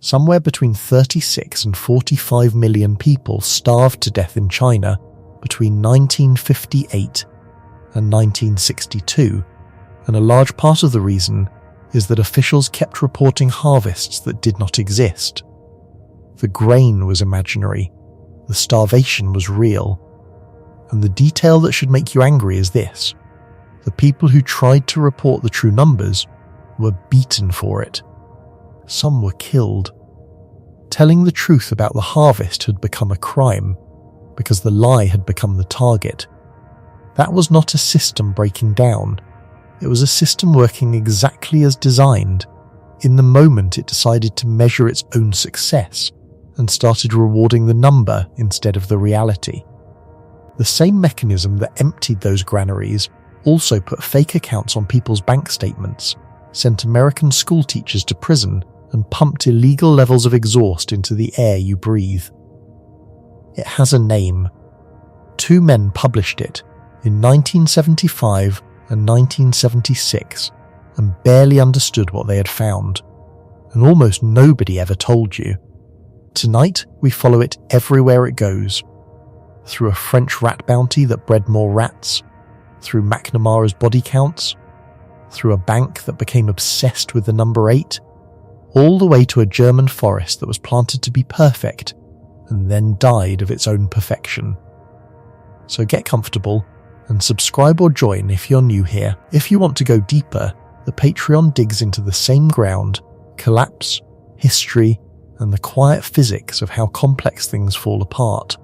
somewhere between 36 and 45 million people starved to death in China between 1958 and 1962, and a large part of the reason is that officials kept reporting harvests that did not exist. The grain was imaginary, the starvation was real, and the detail that should make you angry is this: the people who tried to report the true numbers were beaten for it. Some were killed. Telling the truth about the harvest had become a crime, because the lie had become the target. That was not a system breaking down. It was a system working exactly as designed. In the moment it decided to measure its own success and started rewarding the number instead of the reality. The same mechanism that emptied those granaries also put fake accounts on people's bank statements, sent American school teachers to prison, and pumped illegal levels of exhaust into the air you breathe. It has a name. Two men published it in 1975 and 1976 and barely understood what they had found, and almost nobody ever told you. Tonight we follow it everywhere it goes. Through a French rat bounty that bred more rats, through McNamara's body counts, through a bank that became obsessed with the number 8, all the way to a German forest that was planted to be perfect and then died of its own perfection. So get comfortable and subscribe or join if you're new here. If you want to go deeper, the Patreon digs into the same ground, collapse, history, and the quiet physics of how complex things fall apart.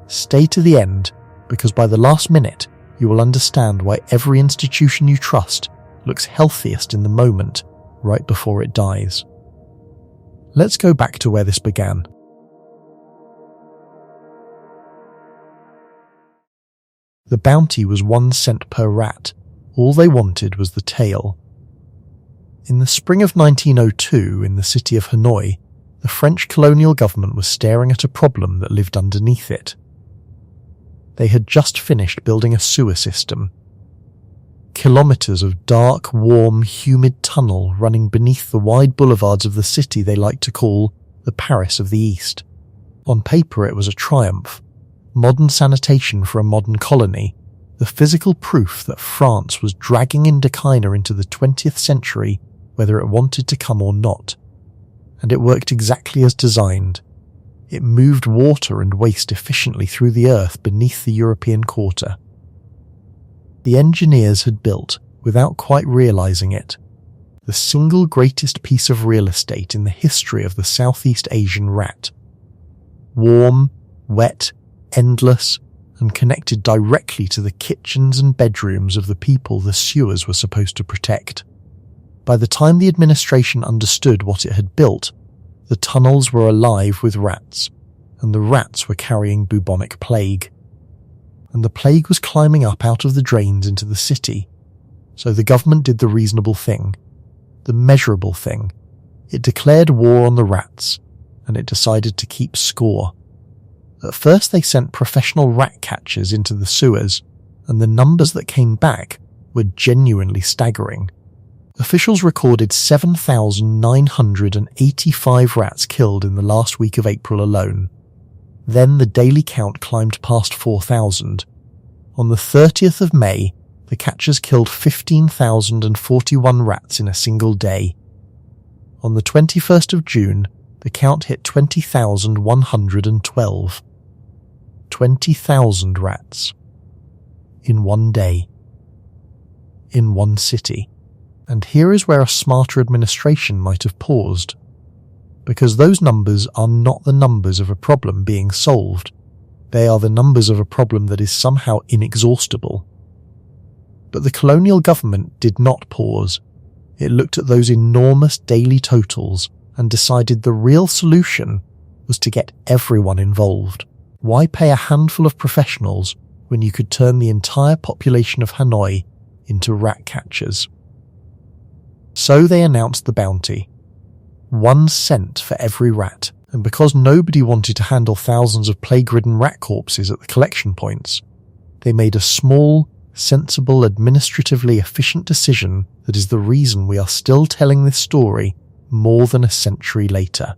Stay to the end, because by the last minute, you will understand why every institution you trust looks healthiest in the moment, right before it dies. Let's go back to where this began. The bounty was 1 cent per rat. All they wanted was the tail. In the spring of 1902, in the city of Hanoi, the French colonial government was staring at a problem that lived underneath it. They had just finished building a sewer system. Kilometers of dark, warm, humid tunnel running beneath the wide boulevards of the city they liked to call the Paris of the East. On paper it was a triumph. Modern sanitation for a modern colony, the physical proof that France was dragging Indochina into the 20th century whether it wanted to come or not. And it worked exactly as designed. It moved water and waste efficiently through the earth beneath the European quarter. The engineers had built, without quite realizing it, the single greatest piece of real estate in the history of the Southeast Asian rat. Warm, wet, endless, and connected directly to the kitchens and bedrooms of the people the sewers were supposed to protect. By the time the administration understood what it had built, the tunnels were alive with rats, and the rats were carrying bubonic plague. And the plague was climbing up out of the drains into the city. So the government did the reasonable thing, the measurable thing. It declared war on the rats, and it decided to keep score. At first they sent professional rat catchers into the sewers, and the numbers that came back were genuinely staggering. Officials recorded 7,985 rats killed in the last week of April alone. Then the daily count climbed past 4,000. On the 30th of May, the catchers killed 15,041 rats in a single day. On the 21st of June, the count hit 20,112. 20,000 rats. In one day. In one city. And here is where a smarter administration might have paused. Because those numbers are not the numbers of a problem being solved. They are the numbers of a problem that is somehow inexhaustible. But the colonial government did not pause. It looked at those enormous daily totals and decided the real solution was to get everyone involved. Why pay a handful of professionals when you could turn the entire population of Hanoi into rat catchers? So they announced the bounty. 1 cent for every rat, and because nobody wanted to handle thousands of plague-ridden rat corpses at the collection points, they made a small, sensible, administratively efficient decision that is the reason we are still telling this story more than a century later.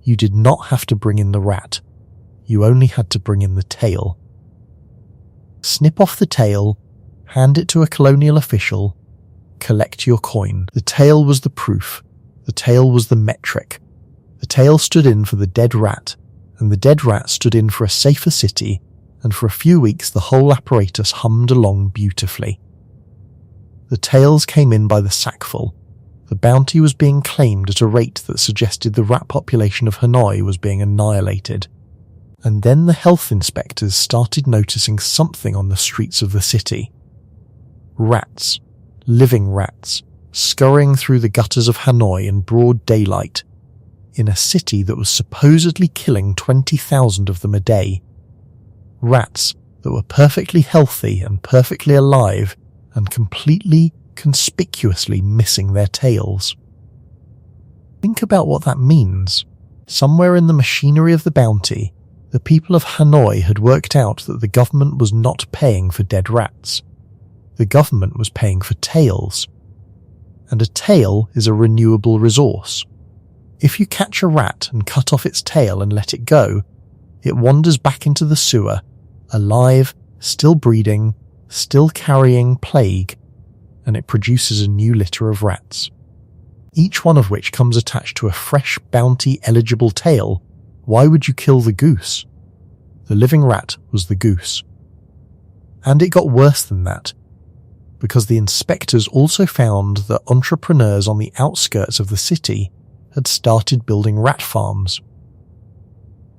You did not have to bring in the rat, you only had to bring in the tail. Snip off the tail, hand it to a colonial official, collect your coin. The tail was the proof, the tail was the metric. The tail stood in for the dead rat, and the dead rat stood in for a safer city, and for a few weeks the whole apparatus hummed along beautifully. The tails came in by the sackful. The bounty was being claimed at a rate that suggested the rat population of Hanoi was being annihilated. And then the health inspectors started noticing something on the streets of the city. Rats, living rats, scurrying through the gutters of Hanoi in broad daylight, in a city that was supposedly killing 20,000 of them a day. Rats that were perfectly healthy and perfectly alive and completely, conspicuously missing their tails. Think about what that means. Somewhere in the machinery of the bounty, the people of Hanoi had worked out that the government was not paying for dead rats. The government was paying for tails. And a tail is a renewable resource. If you catch a rat and cut off its tail and let it go, it wanders back into the sewer, alive, still breeding, still carrying plague, and it produces a new litter of rats, each one of which comes attached to a fresh bounty-eligible tail. Why would you kill the goose? The living rat was the goose. And it got worse than that, because the inspectors also found that entrepreneurs on the outskirts of the city had started building rat farms.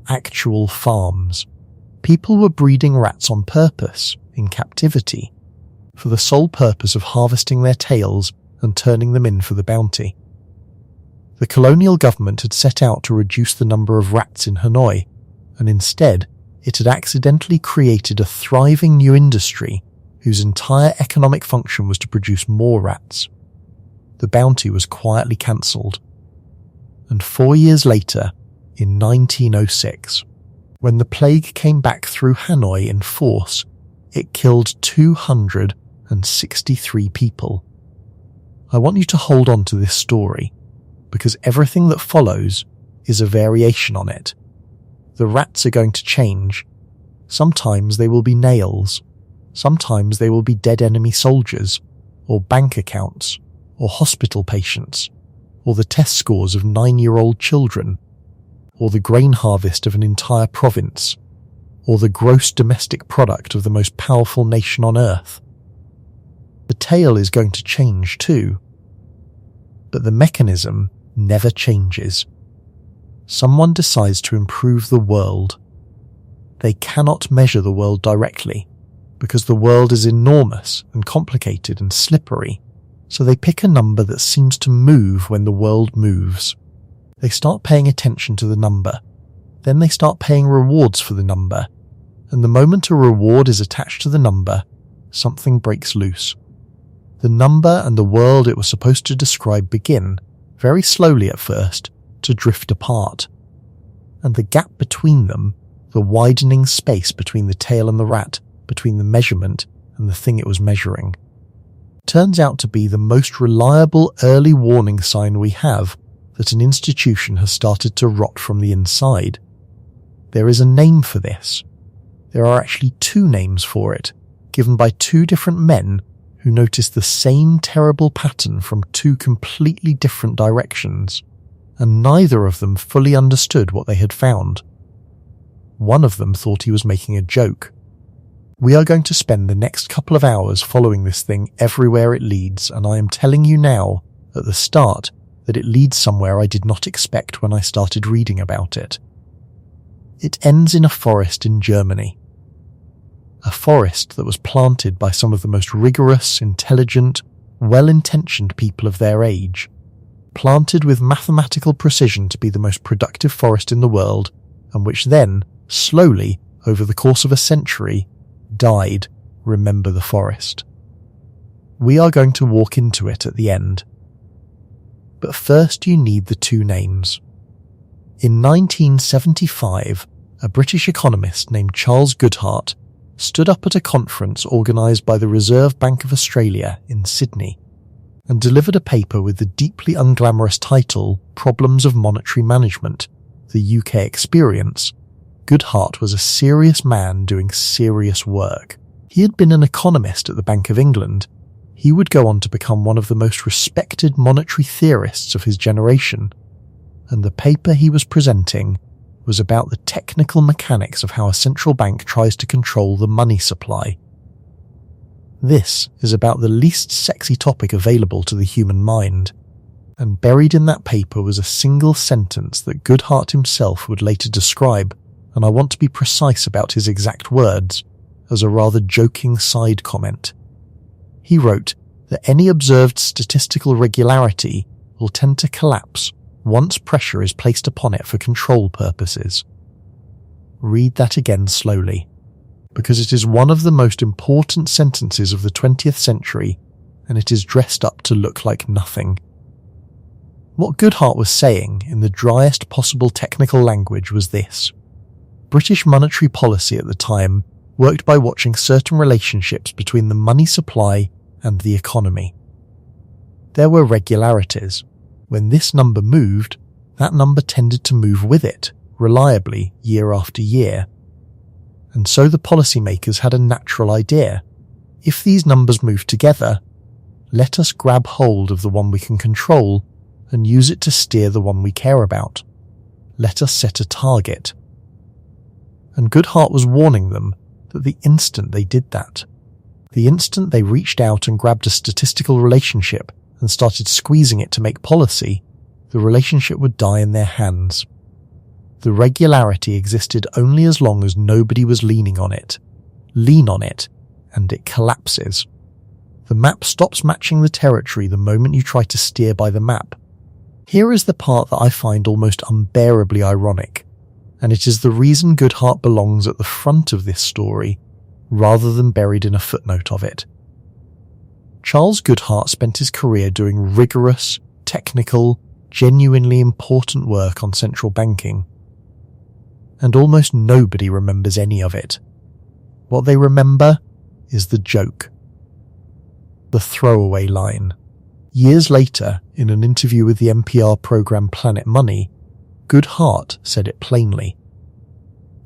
Actual farms. People were breeding rats on purpose, in captivity, for the sole purpose of harvesting their tails and turning them in for the bounty. The colonial government had set out to reduce the number of rats in Hanoi, and instead it had accidentally created a thriving new industry whose entire economic function was to produce more rats. The bounty was quietly cancelled. And 4 years later, in 1906, when the plague came back through Hanoi in force, it killed 263 people. I want you to hold on to this story, because everything that follows is a variation on it. The rats are going to change. Sometimes they will be nails. Sometimes they will be dead enemy soldiers, or bank accounts, or hospital patients, or the test scores of 9-year-old children, or the grain harvest of an entire province, or the gross domestic product of the most powerful nation on earth. The tail is going to change too. But the mechanism never changes. Someone decides to improve the world. They cannot measure the world directly, because the world is enormous and complicated and slippery, so they pick a number that seems to move when the world moves. They start paying attention to the number. Then they start paying rewards for the number. And the moment a reward is attached to the number, something breaks loose. The number and the world it was supposed to describe begin, very slowly at first, to drift apart. And the gap between them, the widening space between the tail and the rat, between the measurement and the thing it was measuring, turns out to be the most reliable early warning sign we have that an institution has started to rot from the inside. There is a name for this. There are actually 2 names for it, given by 2 different men who noticed the same terrible pattern from 2 completely different directions, and neither of them fully understood what they had found. One of them thought he was making a joke. We are going to spend the next couple of hours following this thing everywhere it leads, and I am telling you now, at the start, that it leads somewhere I did not expect when I started reading about it. It ends in a forest in Germany. A forest that was planted by some of the most rigorous, intelligent, well-intentioned people of their age. Planted with mathematical precision to be the most productive forest in the world, and which then, slowly, over the course of a century, died. Remember the forest. We are going to walk into it at the end. But first you need the 2 names. In 1975, a British economist named Charles Goodhart stood up at a conference organised by the Reserve Bank of Australia in Sydney. and delivered a paper with the deeply unglamorous title Problems of Monetary Management, the UK Experience. Goodhart was a serious man doing serious work. He had been an economist at the Bank of England. He would go on to become one of the most respected monetary theorists of his generation, and the paper he was presenting was about the technical mechanics of how a central bank tries to control the money supply. This is about the least sexy topic available to the human mind, and buried in that paper was a single sentence that Goodhart himself would later describe, and I want to be precise about his exact words, as a rather joking side comment. He wrote that any observed statistical regularity will tend to collapse once pressure is placed upon it for control purposes. Read that again slowly, because it is one of the most important sentences of the 20th century, and it is dressed up to look like nothing. What Goodhart was saying in the driest possible technical language was this: British monetary policy at the time worked by watching certain relationships between the money supply and the economy. There were regularities. When this number moved, that number tended to move with it, reliably, year after year. And so the policymakers had a natural idea. If these numbers move together, let us grab hold of the one we can control and use it to steer the one we care about. Let us set a target. And Goodhart was warning them that the instant they did that, the instant they reached out and grabbed a statistical relationship and started squeezing it to make policy, the relationship would die in their hands. The regularity existed only as long as nobody was leaning on it. Lean on it, and it collapses. The map stops matching the territory the moment you try to steer by the map. Here is the part that I find almost unbearably ironic, and it is the reason Goodhart belongs at the front of this story, rather than buried in a footnote of it. Charles Goodhart spent his career doing rigorous, technical, genuinely important work on central banking, and almost nobody remembers any of it. What they remember is the joke. The throwaway line. Years later, in an interview with the NPR program Planet Money, Goodhart said it plainly.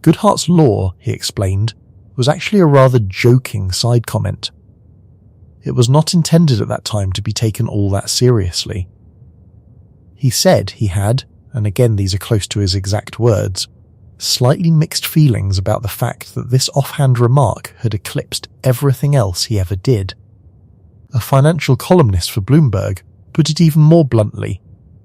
Goodhart's law, he explained, was actually a rather joking side comment. It was not intended at that time to be taken all that seriously. He said he had, and again these are close to his exact words, slightly mixed feelings about the fact that this offhand remark had eclipsed everything else he ever did. A financial columnist for Bloomberg put it even more bluntly,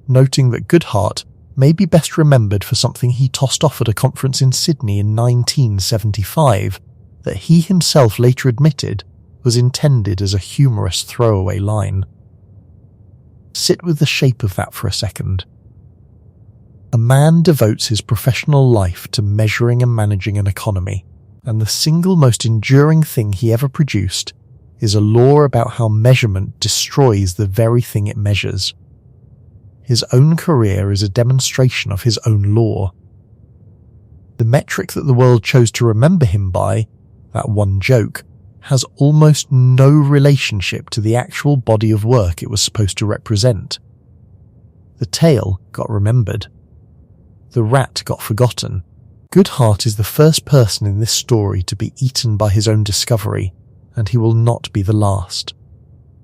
noting that Goodhart may be best remembered for something he tossed off at a conference in Sydney in 1975 that he himself later admitted was intended as a humorous throwaway line. Sit with the shape of that for a second. A man devotes his professional life to measuring and managing an economy, and the single most enduring thing he ever produced is a law about how measurement destroys the very thing it measures. His own career is a demonstration of his own law. The metric that the world chose to remember him by, that one joke, has almost no relationship to the actual body of work it was supposed to represent. The tale got remembered. The rat got forgotten. Goodhart is the first person in this story to be eaten by his own discovery, and he will not be the last.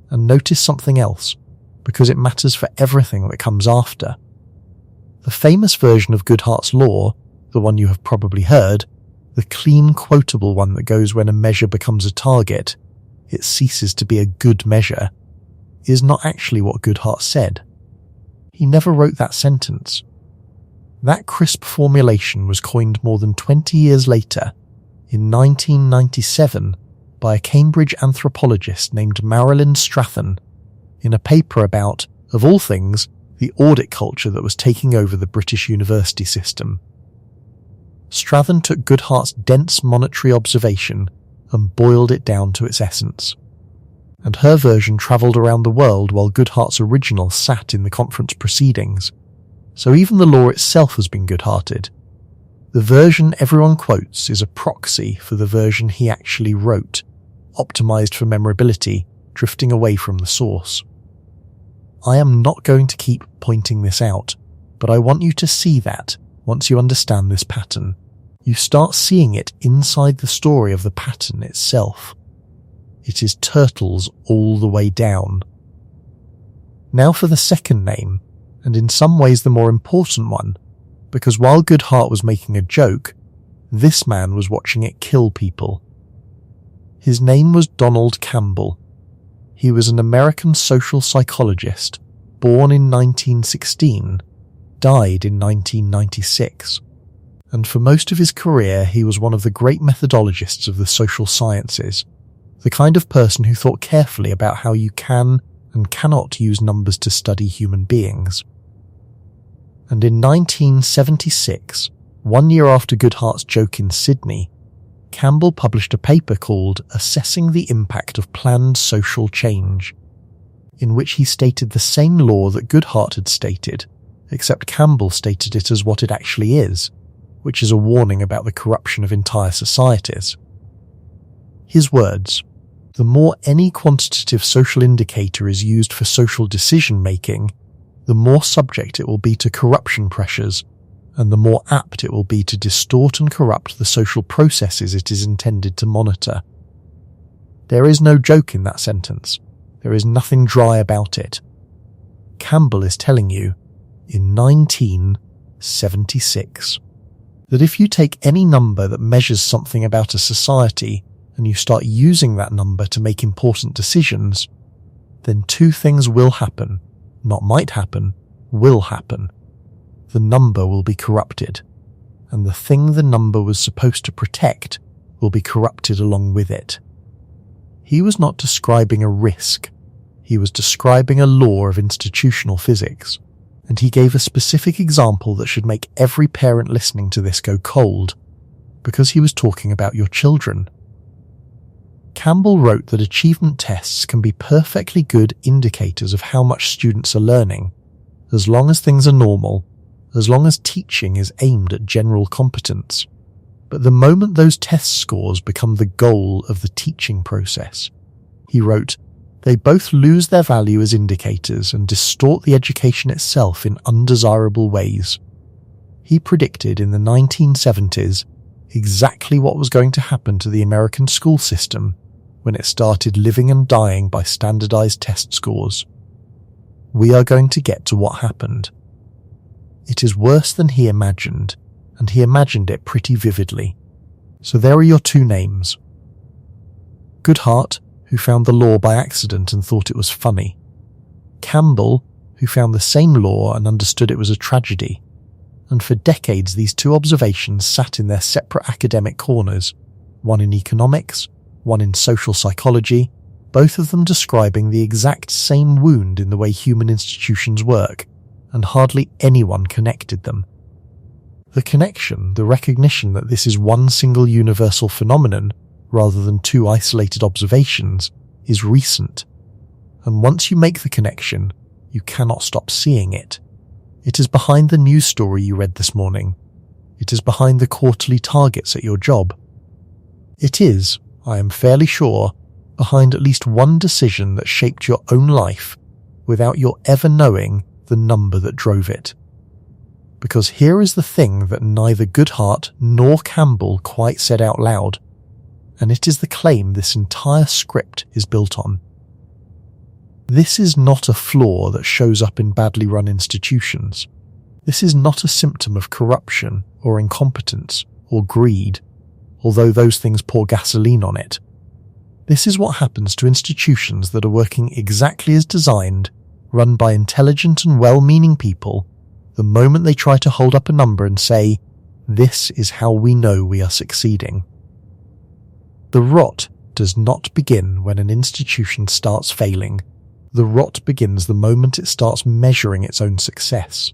And notice something else, because it matters for everything that comes after. The famous version of Goodhart's law, the one you have probably heard, the clean quotable one that goes when a measure becomes a target, it ceases to be a good measure, is not actually what Goodhart said. He never wrote that sentence. That crisp formulation was coined more than 20 years later, in 1997, by a Cambridge anthropologist named Marilyn Strathern, in a paper about, of all things, the audit culture that was taking over the British university system. Strathern took Goodhart's dense monetary observation and boiled it down to its essence. And her version travelled around the world while Goodhart's original sat in the conference proceedings. So even the law itself has been Goodharted. The version everyone quotes is a proxy for the version he actually wrote, optimised for memorability, drifting away from the source. I am not going to keep pointing this out, but I want you to see that once you understand this pattern, you start seeing it inside the story of the pattern itself. It is turtles all the way down. Now for the second name, and in some ways the more important one, because while Goodhart was making a joke, this man was watching it kill people. His name was Donald Campbell. He was an American social psychologist, born in 1916, died in 1996, and for most of his career he was one of the great methodologists of the social sciences, the kind of person who thought carefully about how you can and cannot use numbers to study human beings. And in 1976, 1 year after Goodhart's joke in Sydney, Campbell published a paper called Assessing the Impact of Planned Social Change, in which he stated the same law that Goodhart had stated, except Campbell stated it as what it actually is, which is a warning about the corruption of entire societies. His words: the more any quantitative social indicator is used for social decision-making, the more subject it will be to corruption pressures, and the more apt it will be to distort and corrupt the social processes it is intended to monitor. There is no joke in that sentence. There is nothing dry about it. Campbell is telling you, in 1976, that if you take any number that measures something about a society and you start using that number to make important decisions, then two things will happen. Not might happen, will happen. The number will be corrupted, and the thing the number was supposed to protect will be corrupted along with it. He was not describing a risk, he was describing a law of institutional physics, and he gave a specific example that should make every parent listening to this go cold, because he was talking about your children. Campbell wrote that achievement tests can be perfectly good indicators of how much students are learning, as long as things are normal, as long as teaching is aimed at general competence. But the moment those test scores become the goal of the teaching process, he wrote, they both lose their value as indicators and distort the education itself in undesirable ways. He predicted in the 1970s exactly what was going to happen to the American school system when it started living and dying by standardized test scores. We are going to get to what happened. It is worse than he imagined, and he imagined it pretty vividly. So there are your two names. Goodhart, who found the law by accident and thought it was funny. Campbell, who found the same law and understood it was a tragedy. And for decades these two observations sat in their separate academic corners, one in economics, one in social psychology, both of them describing the exact same wound in the way human institutions work, and hardly anyone connected them. The connection, the recognition that this is one single universal phenomenon rather than two isolated observations, is recent. And once you make the connection, you cannot stop seeing it. It is behind the news story you read this morning. It is behind the quarterly targets at your job. It is, I am fairly sure, behind at least one decision that shaped your own life without your ever knowing the number that drove it. Because here is the thing that neither Goodhart nor Campbell quite said out loud, and it is the claim this entire script is built on. This is not a flaw that shows up in badly run institutions. This is not a symptom of corruption or incompetence or greed, although those things pour gasoline on it. This is what happens to institutions that are working exactly as designed, run by intelligent and well-meaning people, the moment they try to hold up a number and say, this is how we know we are succeeding. The rot does not begin when an institution starts failing. The rot begins the moment it starts measuring its own success,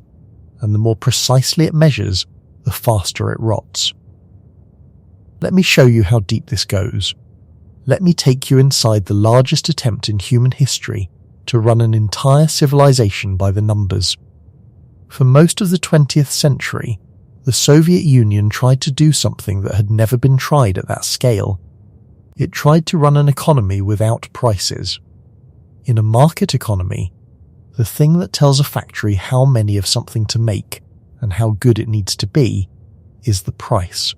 and the more precisely it measures, the faster it rots. Let me show you how deep this goes. Let me take you inside the largest attempt in human history to run an entire civilization by the numbers. For most of the 20th century, the Soviet Union tried to do something that had never been tried at that scale. It tried to run an economy without prices. In a market economy, The thing that tells a factory how many of something to make and how good it needs to be is the price.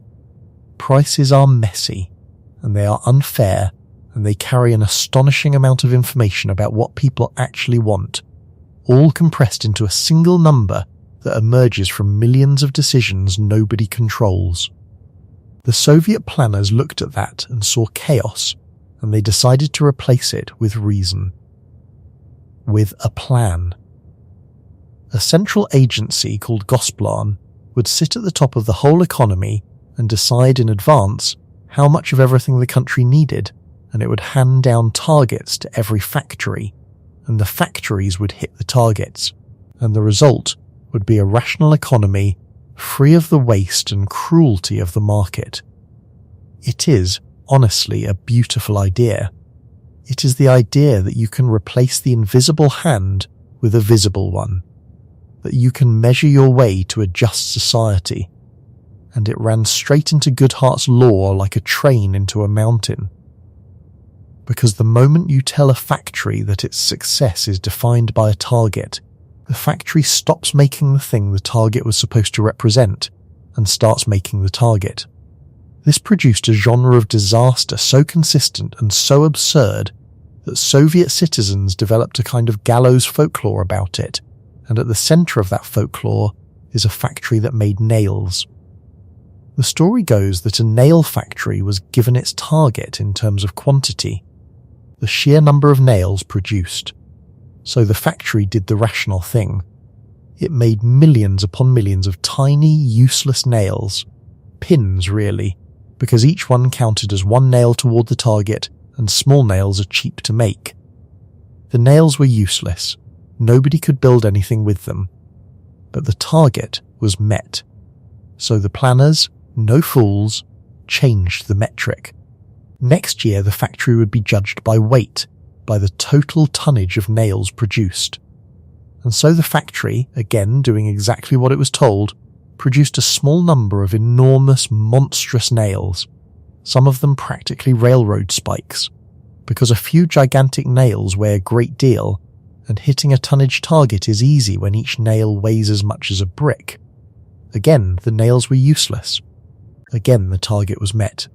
Prices are messy, and they are unfair, and they carry an astonishing amount of information about what people actually want, all compressed into a single number that emerges from millions of decisions nobody controls. The Soviet planners looked at that and saw chaos, and they decided to replace it with reason. With a plan. A central agency called Gosplan would sit at the top of the whole economy and decide in advance how much of everything the country needed, and it would hand down targets to every factory, and the factories would hit the targets, and the result would be a rational economy free of the waste and cruelty of the market. It is, honestly, a beautiful idea. It is the idea that you can replace the invisible hand with a visible one, that you can measure your way to a just society, and it ran straight into Goodhart's law like a train into a mountain. Because the moment you tell a factory that its success is defined by a target, the factory stops making the thing the target was supposed to represent and starts making the target. This produced a genre of disaster so consistent and so absurd that Soviet citizens developed a kind of gallows folklore about it, and at the centre of that folklore is a factory that made nails. The story goes that a nail factory was given its target in terms of quantity, the sheer number of nails produced. So the factory did the rational thing. It made millions upon millions of tiny, useless nails. Pins, really, because each one counted as one nail toward the target, and small nails are cheap to make. The nails were useless. Nobody could build anything with them. But the target was met. So the planners, no fools, changed the metric. Next year the factory would be judged by weight, by the total tonnage of nails produced. And so the factory, again doing exactly what it was told, produced a small number of enormous, monstrous nails, some of them practically railroad spikes, because a few gigantic nails weigh a great deal, and hitting a tonnage target is easy when each nail weighs as much as a brick. Again, the nails were useless. Again, the target was met.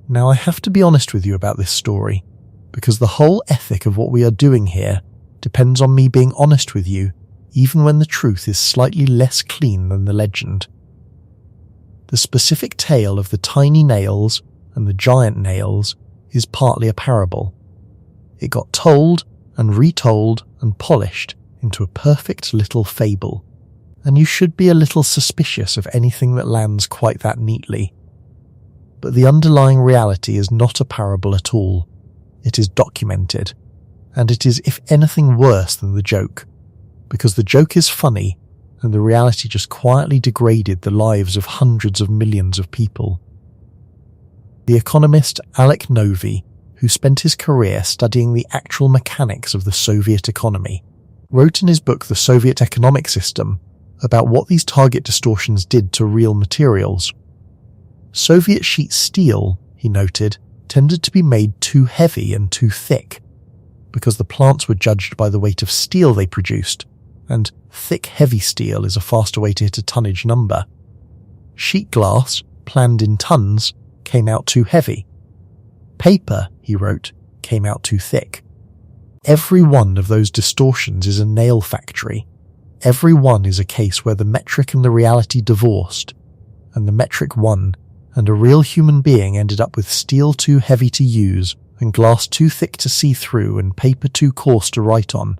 Now I have to be honest with you about this story, because the whole ethic of what we are doing here depends on me being honest with you, even when the truth is slightly less clean than the legend. The specific tale of the tiny nails and the giant nails is partly a parable. It got told and retold and polished into a perfect little fable, and you should be a little suspicious of anything that lands quite that neatly. But the underlying reality is not a parable at all. It is documented, and it is if anything worse than the joke, because the joke is funny and the reality just quietly degraded the lives of hundreds of millions of people. The economist Alec Novi, who spent his career studying the actual mechanics of the Soviet economy, wrote in his book The Soviet Economic System about what these target distortions did to real materials. Soviet sheet steel, he noted, tended to be made too heavy and too thick, because the plants were judged by the weight of steel they produced, and thick heavy steel is a faster way to hit a tonnage number. Sheet glass, planned in tons, came out too heavy. Paper, he wrote, came out too thick. Every one of those distortions is a nail factory. Every one is a case where the metric and the reality divorced, and the metric won, and a real human being ended up with steel too heavy to use, and glass too thick to see through, and paper too coarse to write on,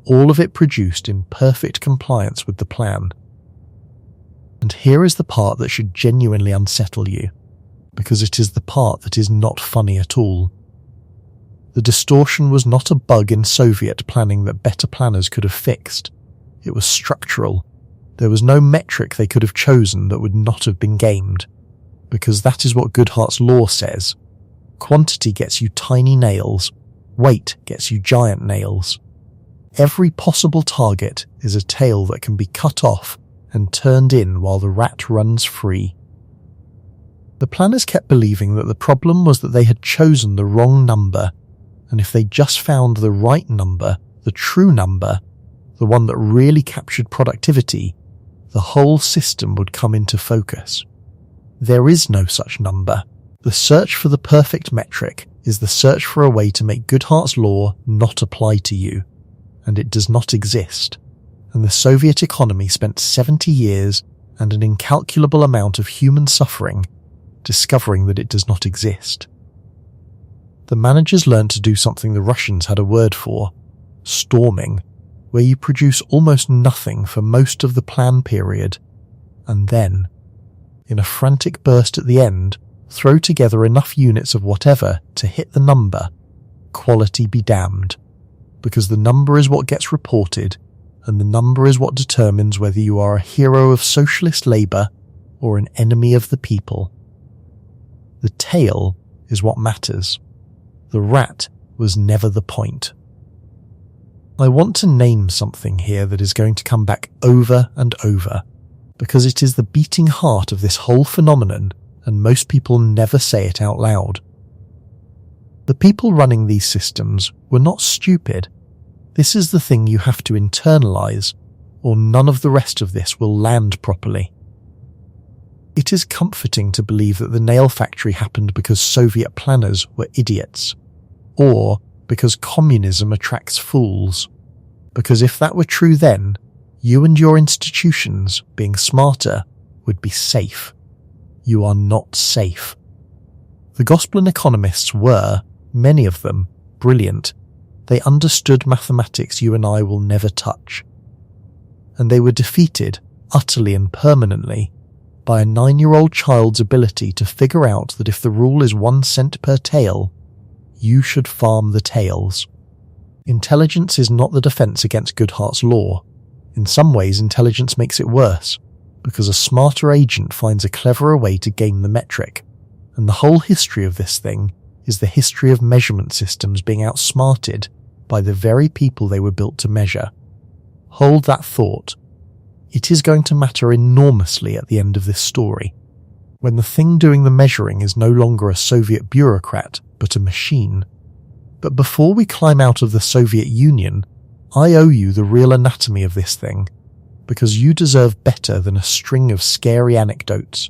all of it produced in perfect compliance with the plan. And here is the part that should genuinely unsettle you, because it is the part that is not funny at all. The distortion was not a bug in Soviet planning that better planners could have fixed. It was structural. There was no metric they could have chosen that would not have been gamed, because that is what Goodhart's law says. Quantity gets you tiny nails, weight gets you giant nails. Every possible target is a tail that can be cut off and turned in while the rat runs free. The planners kept believing that the problem was that they had chosen the wrong number, and if they just found the right number, the true number, the one that really captured productivity, the whole system would come into focus. There is no such number. The search for the perfect metric is the search for a way to make Goodhart's law not apply to you, and it does not exist. And the Soviet economy spent 70 years and an incalculable amount of human suffering discovering that it does not exist. The managers learned to do something the Russians had a word for, storming, where you produce almost nothing for most of the plan period, and then, in a frantic burst at the end, throw together enough units of whatever to hit the number, quality be damned, because the number is what gets reported, and the number is what determines whether you are a hero of socialist labour or an enemy of the people. The tail is what matters. The rat was never the point. I want to name something here that is going to come back over and over, because it is the beating heart of this whole phenomenon, and most people never say it out loud. The people running these systems were not stupid. This is the thing you have to internalize, or none of the rest of this will land properly. It is comforting to believe that the nail factory happened because Soviet planners were idiots, or because communism attracts fools. Because if that were true then, you and your institutions, being smarter, would be safe. You are not safe. The Gospelin economists were, many of them, brilliant. They understood mathematics you and I will never touch. And they were defeated, utterly and permanently, by a 9-year-old child's ability to figure out that if the rule is 1 cent per tail, you should farm the tails. Intelligence is not the defense against Goodhart's law. In some ways, intelligence makes it worse, because a smarter agent finds a cleverer way to game the metric, and the whole history of this thing is the history of measurement systems being outsmarted by the very people they were built to measure. Hold that thought. It is going to matter enormously at the end of this story, when the thing doing the measuring is no longer a Soviet bureaucrat, but a machine. But before we climb out of the Soviet Union, I owe you the real anatomy of this thing, because you deserve better than a string of scary anecdotes,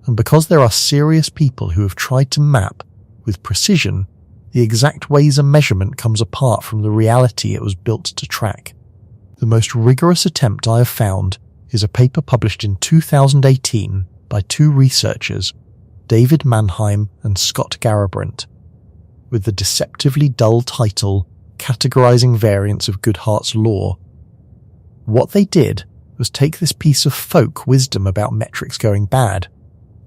and because there are serious people who have tried to map, with precision, the exact ways a measurement comes apart from the reality it was built to track. The most rigorous attempt I have found is a paper published in 2018 by 2 researchers, David Mannheim and Scott Garrabrant, with the deceptively dull title Categorizing Variants of Goodhart's Law. What they did was take this piece of folk wisdom about metrics going bad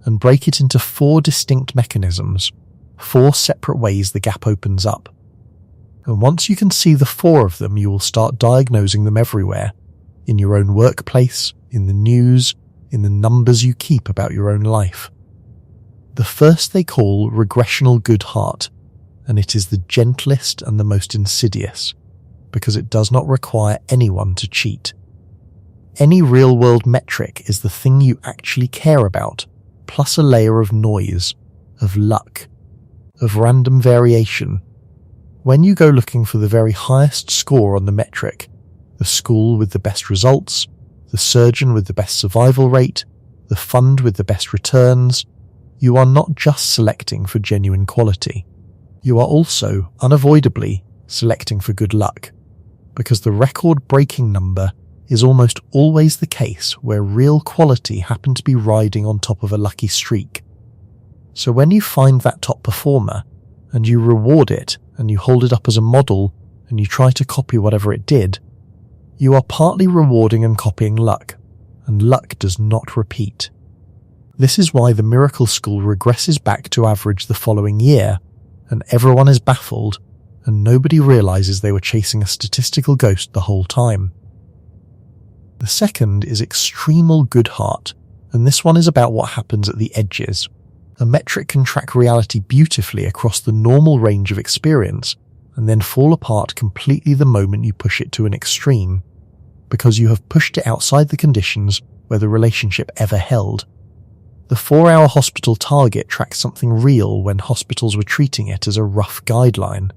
and break it into 4 distinct mechanisms, 4 separate ways the gap opens up. And once you can see the 4 of them, you will start diagnosing them everywhere, in your own workplace, in the news, in the numbers you keep about your own life. The first they call regressional Goodhart, and it is the gentlest and the most insidious, because it does not require anyone to cheat. Any real-world metric is the thing you actually care about, plus a layer of noise, of luck, of random variation. When you go looking for the very highest score on the metric, the school with the best results, the surgeon with the best survival rate, the fund with the best returns, you are not just selecting for genuine quality. You are also, unavoidably, selecting for good luck, because the record-breaking number is almost always the case where real quality happened to be riding on top of a lucky streak. So when you find that top performer, and you reward it, and you hold it up as a model, and you try to copy whatever it did, you are partly rewarding and copying luck, and luck does not repeat. This is why the miracle school regresses back to average the following year, and everyone is baffled, and nobody realizes they were chasing a statistical ghost the whole time. The second is extremal Goodhart, and this one is about what happens at the edges. A metric can track reality beautifully across the normal range of experience, and then fall apart completely the moment you push it to an extreme, because you have pushed it outside the conditions where the relationship ever held. The 4-hour hospital target tracks something real when hospitals were treating it as a rough guideline.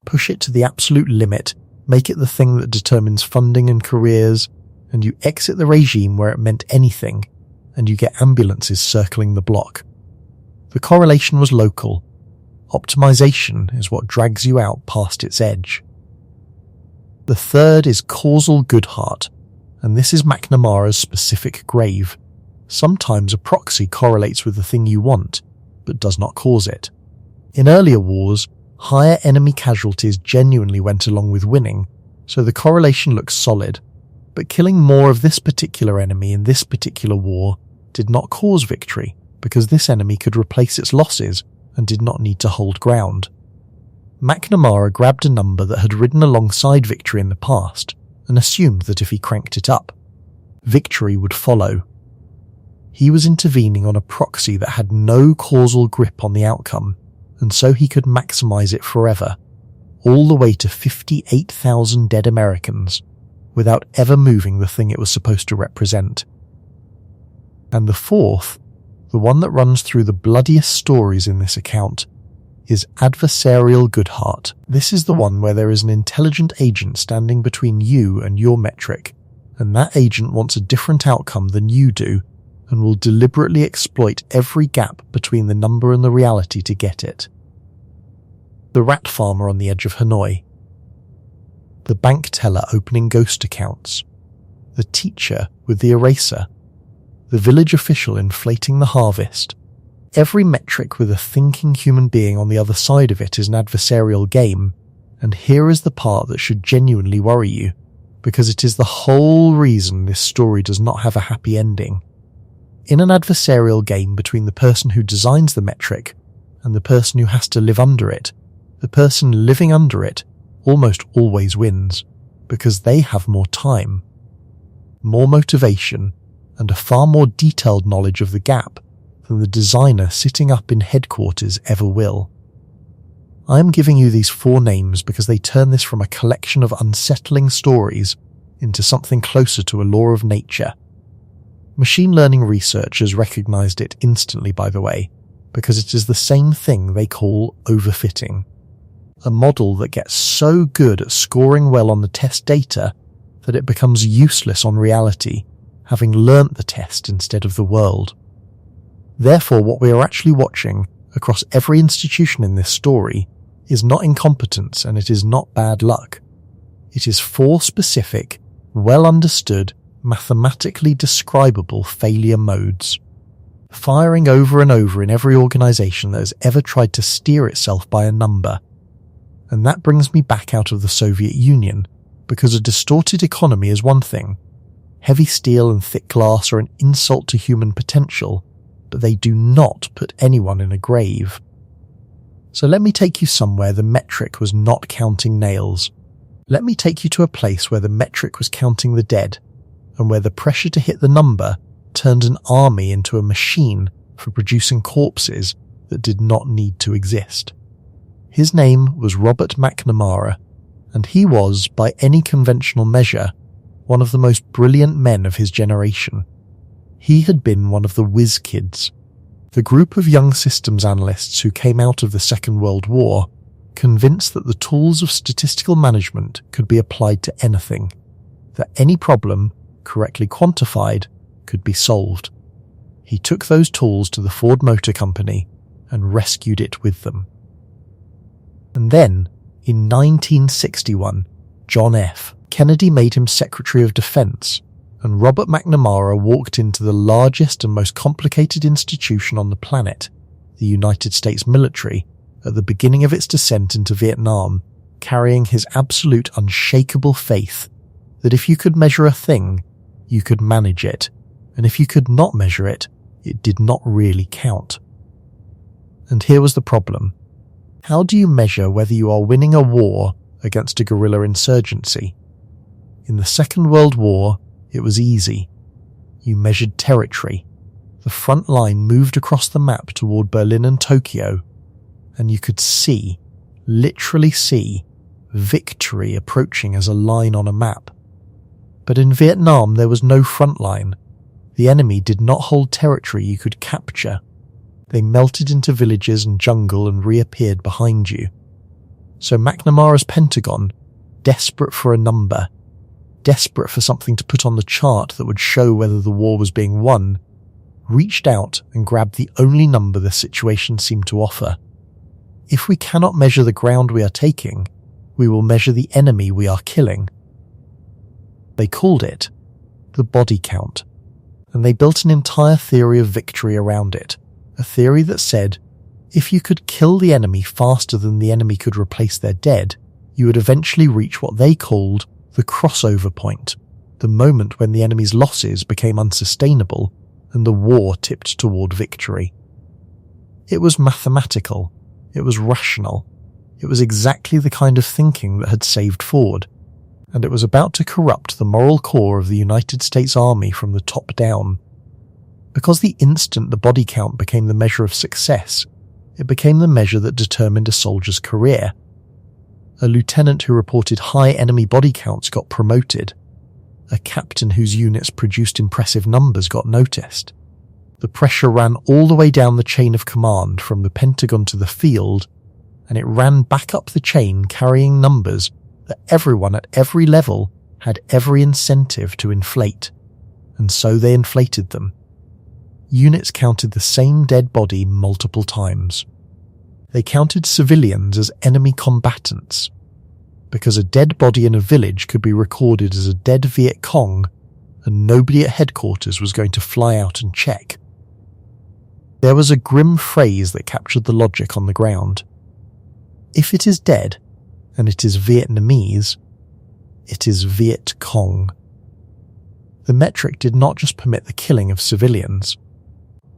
Push it to the absolute limit, make it the thing that determines funding and careers, and you exit the regime where it meant anything, and you get ambulances circling the block. The correlation was local. Optimization is what drags you out past its edge. The third is causal Goodhart, and this is McNamara's specific grave. Sometimes a proxy correlates with the thing you want, but does not cause it. In earlier wars, higher enemy casualties genuinely went along with winning, so the correlation looks solid, but killing more of this particular enemy in this particular war did not cause victory, because this enemy could replace its losses and did not need to hold ground. McNamara grabbed a number that had ridden alongside victory in the past and assumed that if he cranked it up, victory would follow. He was intervening on a proxy that had no causal grip on the outcome, and so he could maximize it forever, all the way to 58,000 dead Americans, without ever moving the thing it was supposed to represent. And the fourth, the one that runs through the bloodiest stories in this account, is adversarial Goodhart. This is the one where there is an intelligent agent standing between you and your metric, and that agent wants a different outcome than you do, and will deliberately exploit every gap between the number and the reality to get it. The rat farmer on the edge of Hanoi. The bank teller opening ghost accounts. The teacher with the eraser. The village official inflating the harvest. Every metric with a thinking human being on the other side of it is an adversarial game, and here is the part that should genuinely worry you, because it is the whole reason this story does not have a happy ending. In an adversarial game between the person who designs the metric and the person who has to live under it, the person living under it almost always wins, because they have more time, more motivation, and a far more detailed knowledge of the gap than the designer sitting up in headquarters ever will. I am giving you these 4 names because they turn this from a collection of unsettling stories into something closer to a law of nature. Machine learning researchers recognized it instantly, by the way, because it is the same thing they call overfitting. A model that gets so good at scoring well on the test data that it becomes useless on reality, having learnt the test instead of the world. Therefore, what we are actually watching across every institution in this story is not incompetence, and it is not bad luck. It is 4 specific, well understood, mathematically describable failure modes, firing over and over in every organization that has ever tried to steer itself by a number. And that brings me back out of the Soviet Union, because a distorted economy is one thing. Heavy steel and thick glass are an insult to human potential, but they do not put anyone in a grave. So let me take you somewhere the metric was not counting nails. Let me take you to a place where the metric was counting the dead, and where the pressure to hit the number turned an army into a machine for producing corpses that did not need to exist. His name was Robert McNamara, and he was, by any conventional measure, one of the most brilliant men of his generation. He had been one of the whiz kids, the group of young systems analysts who came out of the Second World War, convinced that the tools of statistical management could be applied to anything, that any problem, correctly quantified, could be solved. He took those tools to the Ford Motor Company and rescued it with them. And then, in 1961, John F. Kennedy made him Secretary of Defense, and Robert McNamara walked into the largest and most complicated institution on the planet, the United States military, at the beginning of its descent into Vietnam, carrying his absolute unshakable faith that if you could measure a thing, you could manage it, and if you could not measure it, it did not really count. And here was the problem. How do you measure whether you are winning a war against a guerrilla insurgency? In the Second World War, it was easy. You measured territory. The front line moved across the map toward Berlin and Tokyo, and you could see, literally see, victory approaching as a line on a map. But in Vietnam there was no front line. The enemy did not hold territory you could capture. They melted into villages and jungle and reappeared behind you. So McNamara's Pentagon, desperate for a number, desperate for something to put on the chart that would show whether the war was being won, reached out and grabbed the only number the situation seemed to offer. If we cannot measure the ground we are taking, we will measure the enemy we are killing. They called it the body count, and they built an entire theory of victory around it, a theory that said, if you could kill the enemy faster than the enemy could replace their dead, you would eventually reach what they called the crossover point, the moment when the enemy's losses became unsustainable and the war tipped toward victory. It was mathematical, it was rational, it was exactly the kind of thinking that had saved Ford, and it was about to corrupt the moral core of the United States Army from the top down. Because the instant the body count became the measure of success, it became the measure that determined a soldier's career. A lieutenant who reported high enemy body counts got promoted. A captain whose units produced impressive numbers got noticed. The pressure ran all the way down the chain of command from the Pentagon to the field, and it ran back up the chain carrying numbers that everyone at every level had every incentive to inflate, and so they inflated them. Units counted the same dead body multiple times. They counted civilians as enemy combatants, because a dead body in a village could be recorded as a dead Viet Cong, and nobody at headquarters was going to fly out and check. There was a grim phrase that captured the logic on the ground. If it is dead, and it is Vietnamese, it is Viet Cong. The metric did not just permit the killing of civilians.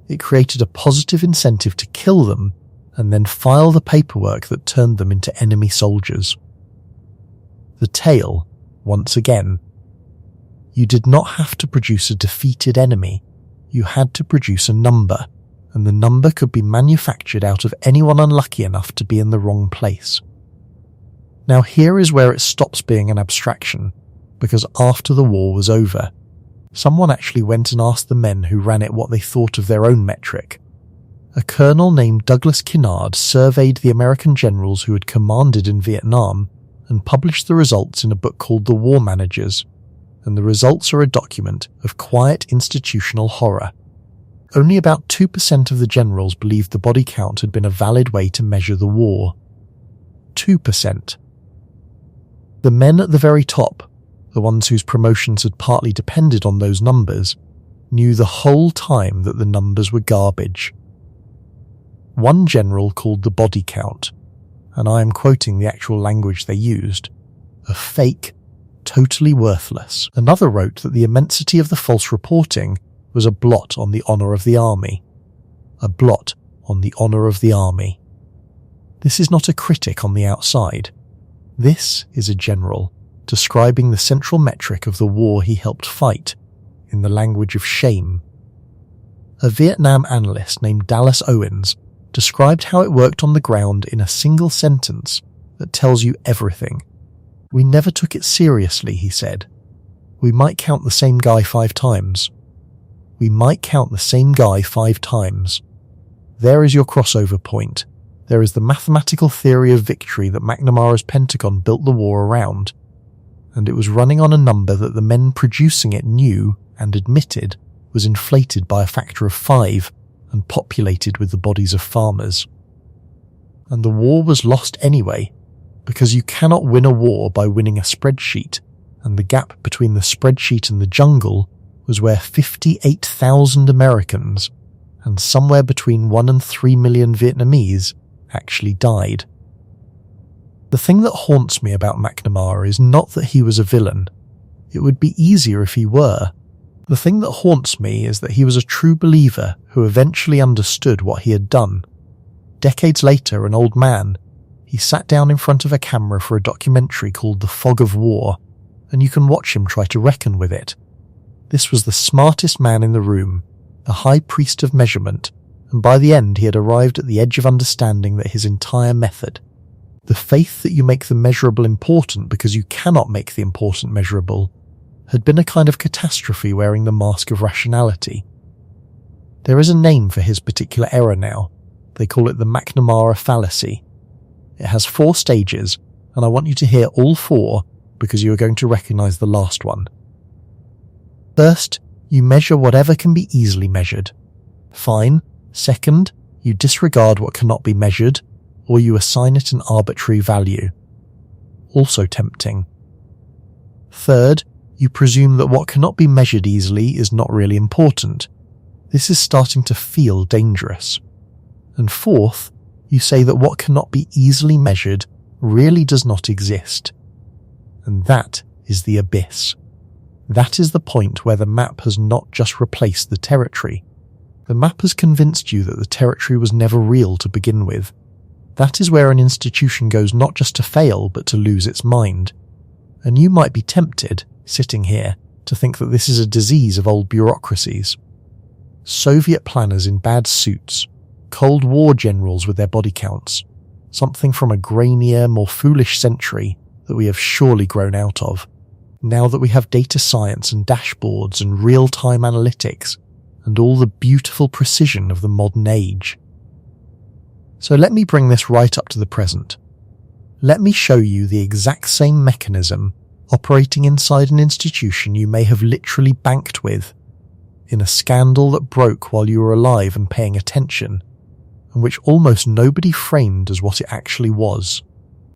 It created a positive incentive to kill them and then file the paperwork that turned them into enemy soldiers. The tale, once again. You did not have to produce a defeated enemy. You had to produce a number, and the number could be manufactured out of anyone unlucky enough to be in the wrong place. Now here is where it stops being an abstraction, because after the war was over, someone actually went and asked the men who ran it what they thought of their own metric. A colonel named Douglas Kinnard surveyed the American generals who had commanded in Vietnam and published the results in a book called The War Managers, and the results are a document of quiet institutional horror. Only about 2% of the generals believed the body count had been a valid way to measure the war. 2%. The men at the very top, the ones whose promotions had partly depended on those numbers, knew the whole time that the numbers were garbage. One general called the body count, and I am quoting the actual language they used, a fake, totally worthless. Another wrote that the immensity of the false reporting was a blot on the honour of the army. A blot on the honour of the army. This is not a critic on the outside. This is a general describing the central metric of the war he helped fight in the language of shame. A Vietnam analyst named Dallas Owens described how it worked on the ground in a single sentence that tells you everything. We never took it seriously, he said. We might count the same guy 5 times. We might count the same guy 5 times. There is your crossover point. There is the mathematical theory of victory that McNamara's Pentagon built the war around, and it was running on a number that the men producing it knew and admitted was inflated by a factor of 5 and populated with the bodies of farmers. And the war was lost anyway, because you cannot win a war by winning a spreadsheet, and the gap between the spreadsheet and the jungle was where 58,000 Americans and somewhere between 1 and 3 million Vietnamese actually died. The thing that haunts me about McNamara is not that he was a villain. It would be easier if he were. The thing that haunts me is that he was a true believer who eventually understood what he had done. Decades later, an old man, he sat down in front of a camera for a documentary called The Fog of War, and you can watch him try to reckon with it. This was the smartest man in the room, the high priest of measurement, and by the end he had arrived at the edge of understanding that his entire method, the faith that you make the measurable important because you cannot make the important measurable, had been a kind of catastrophe wearing the mask of rationality. There is a name for his particular error now. They call it the McNamara fallacy. It has 4 stages, and I want you to hear all 4 because you are going to recognize the last one. First, you measure whatever can be easily measured. Fine. Second, you disregard what cannot be measured, or you assign it an arbitrary value. Also tempting. Third, you presume that what cannot be measured easily is not really important. This is starting to feel dangerous. And fourth, you say that what cannot be easily measured really does not exist. And that is the abyss. That is the point where the map has not just replaced the territory. The map has convinced you that the territory was never real to begin with. That is where an institution goes not just to fail, but to lose its mind. And you might be tempted, sitting here, to think that this is a disease of old bureaucracies. Soviet planners in bad suits, Cold War generals with their body counts, something from a grainier, more foolish century that we have surely grown out of, now that we have data science and dashboards and real-time analytics, and all the beautiful precision of the modern age. So let me bring this right up to the present. Let me show you the exact same mechanism operating inside an institution you may have literally banked with, in a scandal that broke while you were alive and paying attention, and which almost nobody framed as what it actually was,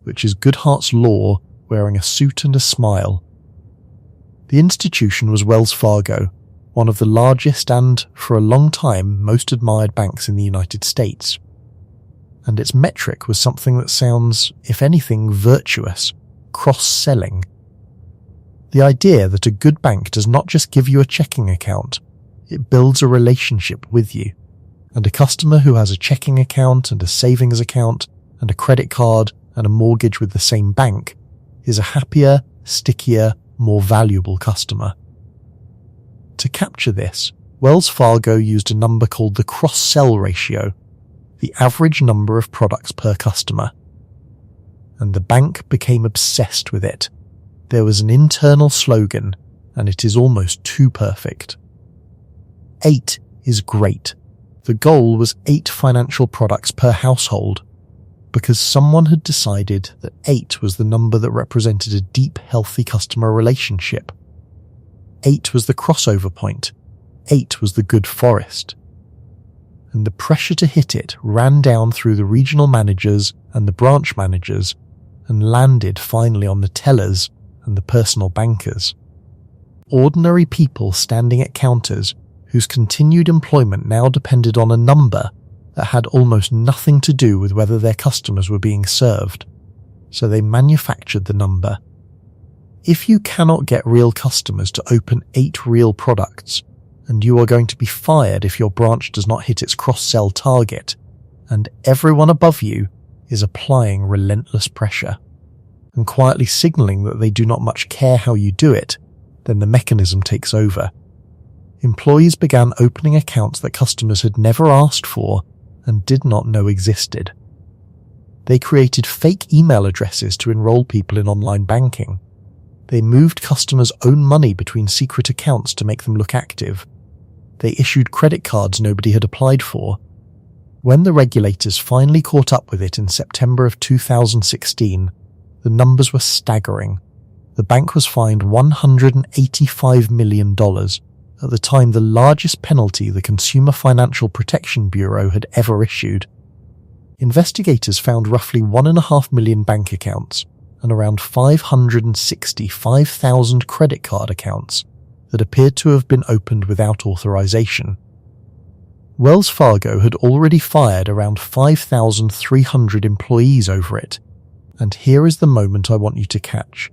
which is Goodhart's law wearing a suit and a smile. The institution was Wells Fargo, one of the largest and, for a long time, most admired banks in the United States. And its metric was something that sounds, if anything, virtuous: cross-selling. The idea that a good bank does not just give you a checking account, it builds a relationship with you. And a customer who has a checking account and a savings account and a credit card and a mortgage with the same bank is a happier, stickier, more valuable customer. To capture this, Wells Fargo used a number called the cross-sell ratio, the average number of products per customer. And the bank became obsessed with it. There was an internal slogan, and it is almost too perfect. 8 is great. The goal was 8 financial products per household, because someone had decided that 8 was the number that represented a deep, healthy customer relationship. 8 was the crossover point. 8 was the good forest. And the pressure to hit it ran down through the regional managers and the branch managers and landed finally on the tellers and the personal bankers. Ordinary people standing at counters whose continued employment now depended on a number that had almost nothing to do with whether their customers were being served. So they manufactured the number. If you cannot get real customers to open 8 real products, and you are going to be fired if your branch does not hit its cross-sell target, and everyone above you is applying relentless pressure, and quietly signalling that they do not much care how you do it, then the mechanism takes over. Employees began opening accounts that customers had never asked for and did not know existed. They created fake email addresses to enroll people in online banking. They moved customers' own money between secret accounts to make them look active. They issued credit cards nobody had applied for. When the regulators finally caught up with it in September of 2016, the numbers were staggering. The bank was fined $185 million, at the time the largest penalty the Consumer Financial Protection Bureau had ever issued. Investigators found roughly 1.5 million bank accounts and around 565,000 credit card accounts that appeared to have been opened without authorization. Wells Fargo had already fired around 5,300 employees over it, and here is the moment I want you to catch,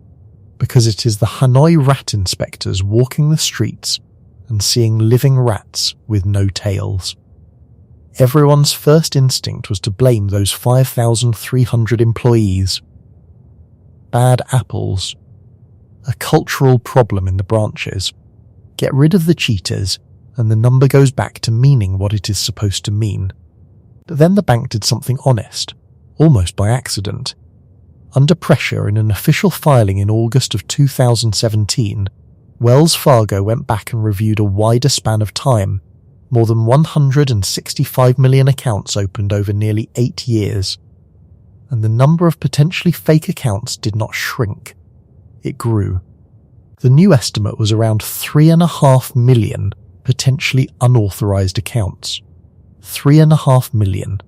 because it is the Hanoi rat inspectors walking the streets and seeing living rats with no tails. Everyone's first instinct was to blame those 5,300 employees. Bad apples. A cultural problem in the branches. Get rid of the cheaters, and the number goes back to meaning what it is supposed to mean. But then the bank did something honest, almost by accident. Under pressure in an official filing in August of 2017, Wells Fargo went back and reviewed a wider span of time, more than 165 million accounts opened over nearly 8 years. And the number of potentially fake accounts did not shrink. it grew. The new estimate was around 3.5 million potentially unauthorized accounts. 3.5 million.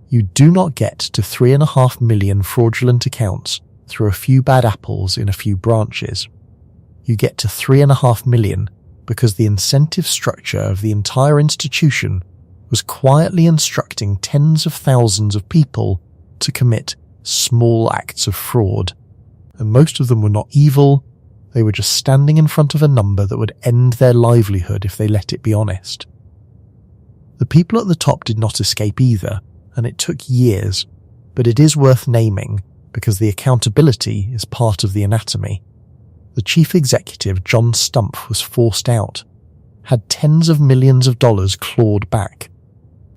You do not get to 3.5 million fraudulent accounts through a few bad apples in a few branches. You get to 3.5 million because the incentive structure of the entire institution was quietly instructing tens of thousands of people to commit small acts of fraud. And most of them were not evil, they were just standing in front of a number that would end their livelihood if they let it be honest. The people at the top did not escape either, and it took years, but it is worth naming because the accountability is part of the anatomy. The chief executive, John Stumpf, was forced out, had tens of millions of dollars clawed back,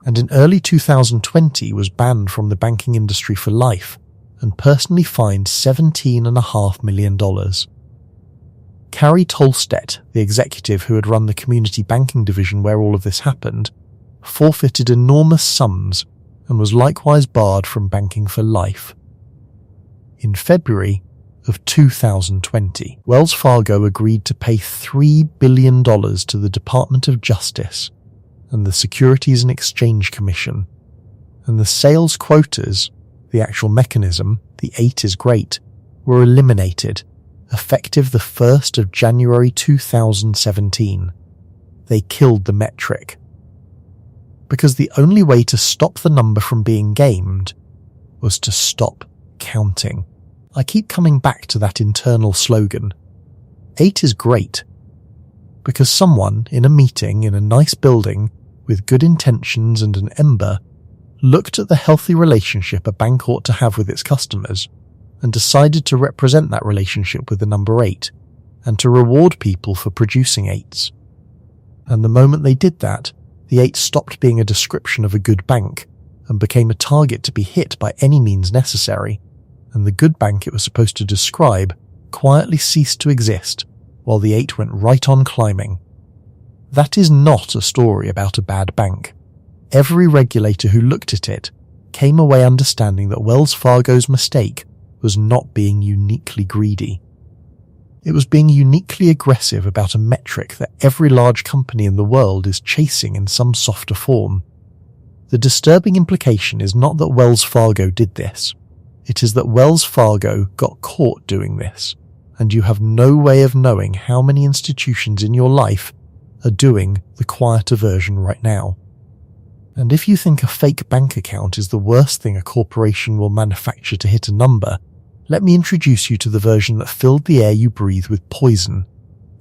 and in early 2020 was banned from the banking industry for life and personally fined $17.5 million. Carrie Tolstedt, the executive who had run the community banking division where all of this happened, forfeited enormous sums and was likewise barred from banking for life. In February of 2020, Wells Fargo agreed to pay $3 billion to the Department of Justice and the Securities and Exchange Commission, and the sales quotas, the actual mechanism, the 8 is great, were eliminated, effective the 1st of January 2017. They killed the metric. Because the only way to stop the number from being gamed was to stop counting. I keep coming back to that internal slogan. 8 is great. Because someone in a meeting in a nice building with good intentions and an ember looked at the healthy relationship a bank ought to have with its customers and decided to represent that relationship with the number 8 and to reward people for producing 8s. And the moment they did that, the 8 stopped being a description of a good bank and became a target to be hit by any means necessary, and the good bank it was supposed to describe quietly ceased to exist while the 8 went right on climbing. That is not a story about a bad bank. Every regulator who looked at it came away understanding that Wells Fargo's mistake was not being uniquely greedy. It was being uniquely aggressive about a metric that every large company in the world is chasing in some softer form. The disturbing implication is not that Wells Fargo did this. It is that Wells Fargo got caught doing this, and you have no way of knowing how many institutions in your life are doing the quieter version right now. And if you think a fake bank account is the worst thing a corporation will manufacture to hit a number, let me introduce you to the version that filled the air you breathe with poison,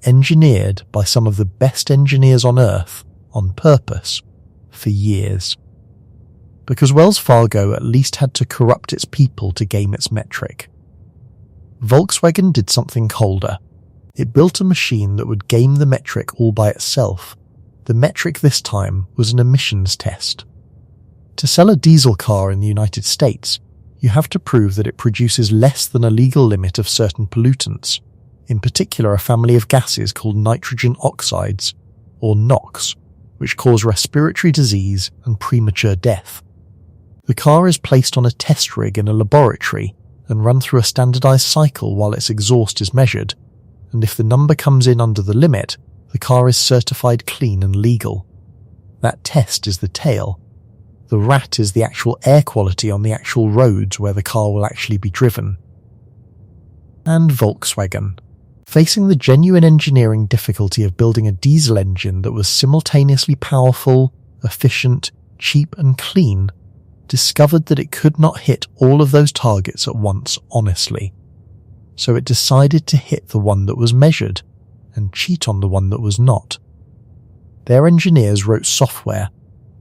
engineered by some of the best engineers on Earth, on purpose, for years. Because Wells Fargo at least had to corrupt its people to game its metric. Volkswagen did something colder. It built a machine that would game the metric all by itself. The metric this time was an emissions test. To sell a diesel car in the United States, you have to prove that it produces less than a legal limit of certain pollutants, in particular a family of gases called nitrogen oxides, or NOx, which cause respiratory disease and premature death. The car is placed on a test rig in a laboratory and run through a standardized cycle while its exhaust is measured, and if the number comes in under the limit, the car is certified clean and legal. That test is the tail. The rat is the actual air quality on the actual roads where the car will actually be driven. And Volkswagen, facing the genuine engineering difficulty of building a diesel engine that was simultaneously powerful, efficient, cheap and clean, discovered that it could not hit all of those targets at once honestly. So it decided to hit the one that was measured and cheat on the one that was not. Their engineers wrote software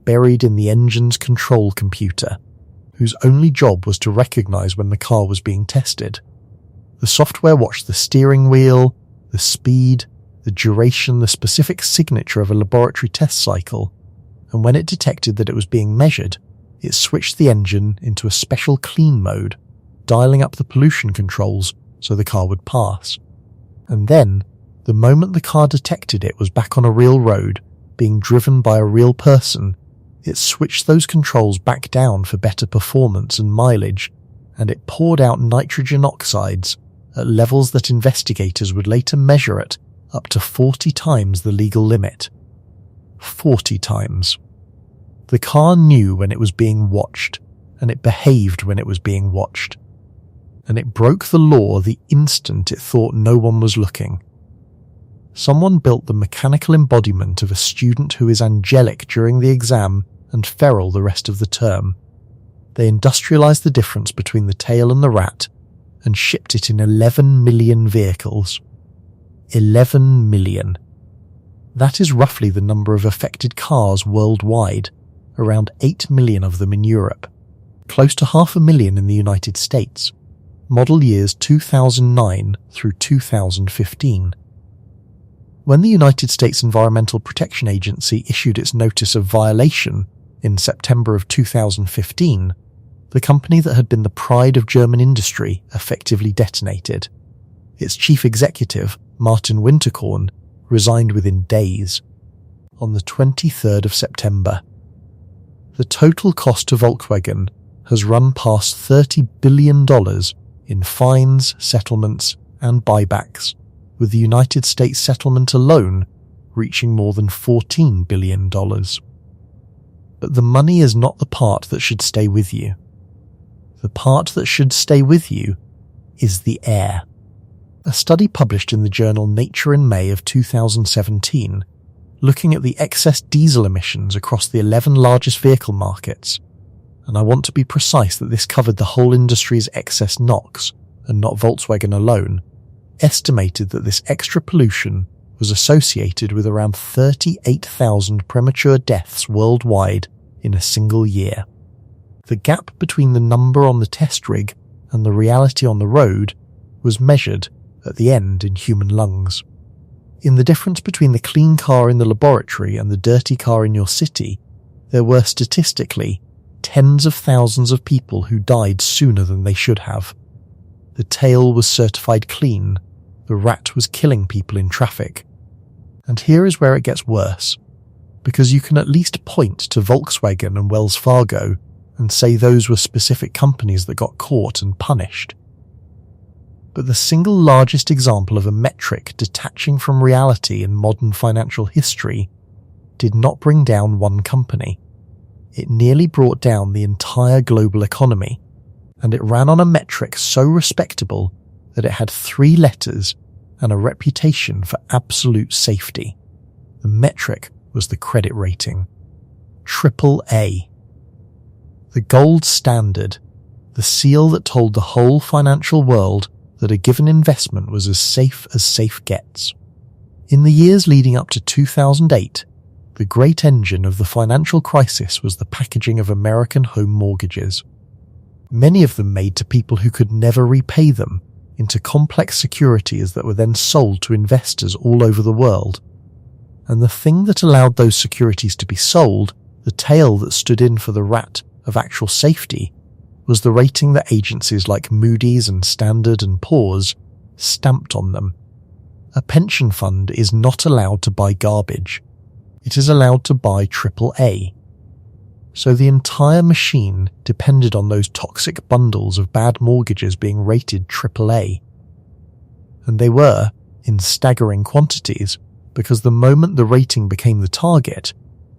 buried in the engine's control computer, whose only job was to recognize when the car was being tested. The software watched the steering wheel, the speed, the duration, the specific signature of a laboratory test cycle, and when it detected that it was being measured, it switched the engine into a special clean mode, dialing up the pollution controls so the car would pass. And then, the moment the car detected it was back on a real road, being driven by a real person, it switched those controls back down for better performance and mileage, and it poured out nitrogen oxides at levels that investigators would later measure at up to 40 times the legal limit. 40 times. The car knew when it was being watched, and it behaved when it was being watched. And it broke the law the instant it thought no one was looking. Someone built the mechanical embodiment of a student who is angelic during the exam and feral the rest of the term. They industrialized the difference between the tail and the rat and shipped it in 11 million vehicles. 11 million. That is roughly the number of affected cars worldwide, around 8 million of them in Europe, close to 500,000 in the United States, model years 2009 through 2015. When the United States Environmental Protection Agency issued its notice of violation in September of 2015, the company that had been the pride of German industry effectively detonated. Its chief executive, Martin Winterkorn, resigned within days, on the 23rd of September. The total cost to Volkswagen has run past $30 billion in fines, settlements, and buybacks, with the United States settlement alone reaching more than $14 billion. But the money is not the part that should stay with you. The part that should stay with you is the air. A study published in the journal Nature in May of 2017, looking at the excess diesel emissions across the 11 largest vehicle markets, and I want to be precise that this covered the whole industry's excess NOx, and not Volkswagen alone, estimated that this extra pollution was associated with around 38,000 premature deaths worldwide in a single year. The gap between the number on the test rig and the reality on the road was measured at the end in human lungs. In the difference between the clean car in the laboratory and the dirty car in your city, there were statistically tens of thousands of people who died sooner than they should have. The tail was certified clean, the rat was killing people in traffic. And here is where it gets worse, because you can at least point to Volkswagen and Wells Fargo and say those were specific companies that got caught and punished. But the single largest example of a metric detaching from reality in modern financial history did not bring down one company. It nearly brought down the entire global economy, and it ran on a metric so respectable that it had 3 letters and a reputation for absolute safety. The metric was the credit rating. AAA. The gold standard, the seal that told the whole financial world that a given investment was as safe gets. In the years leading up to 2008, the great engine of the financial crisis was the packaging of American home mortgages. Many of them made to people who could never repay them into complex securities that were then sold to investors all over the world. And the thing that allowed those securities to be sold, the tail that stood in for the rat of actual safety, was the rating that agencies like Moody's and Standard & Poor's stamped on them. A pension fund is not allowed to buy garbage. It is allowed to buy AAA. So the entire machine depended on those toxic bundles of bad mortgages being rated AAA. And they were, in staggering quantities, because the moment the rating became the target,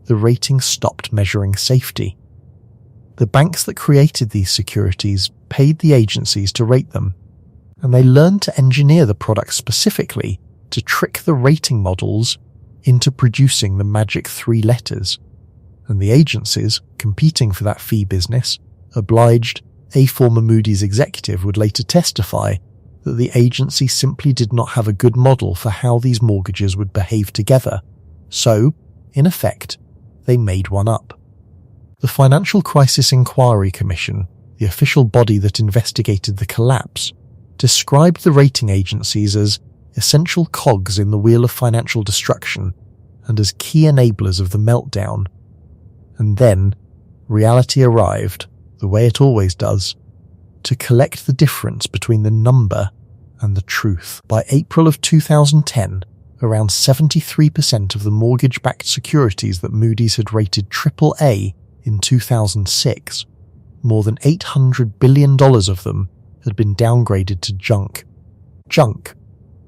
the rating stopped measuring safety. The banks that created these securities paid the agencies to rate them, and they learned to engineer the products specifically to trick the rating models into producing the magic 3 letters. And the agencies, competing for that fee business, obliged, a former Moody's executive would later testify that the agency simply did not have a good model for how these mortgages would behave together. So, in effect, they made one up. The Financial Crisis Inquiry Commission, the official body that investigated the collapse, described the rating agencies as essential cogs in the wheel of financial destruction and as key enablers of the meltdown. And then, reality arrived, the way it always does, to collect the difference between the number and the truth. By April of 2010, around 73% of the mortgage-backed securities that Moody's had rated AAA in 2006, more than $800 billion of them had been downgraded to junk. junk,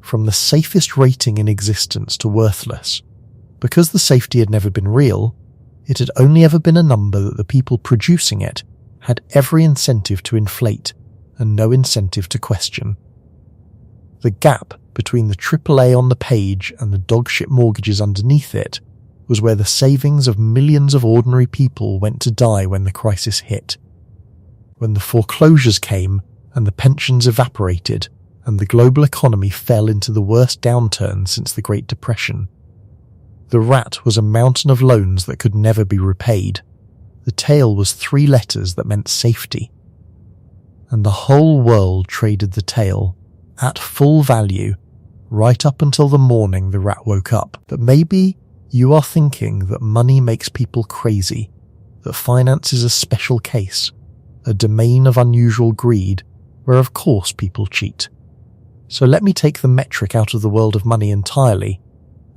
from the safest rating in existence to worthless. Because the safety had never been real, it had only ever been a number that the people producing it had every incentive to inflate and no incentive to question. The gap between the AAA on the page and the dogshit mortgages underneath it was where the savings of millions of ordinary people went to die when the crisis hit. When the foreclosures came and the pensions evaporated and the global economy fell into the worst downturn since the Great Depression. The rat was a mountain of loans that could never be repaid. The tail was 3 letters that meant safety. And the whole world traded the tail at full value right up until the morning the rat woke up. But maybe you are thinking that money makes people crazy, that finance is a special case, a domain of unusual greed, where of course people cheat. So let me take the metric out of the world of money entirely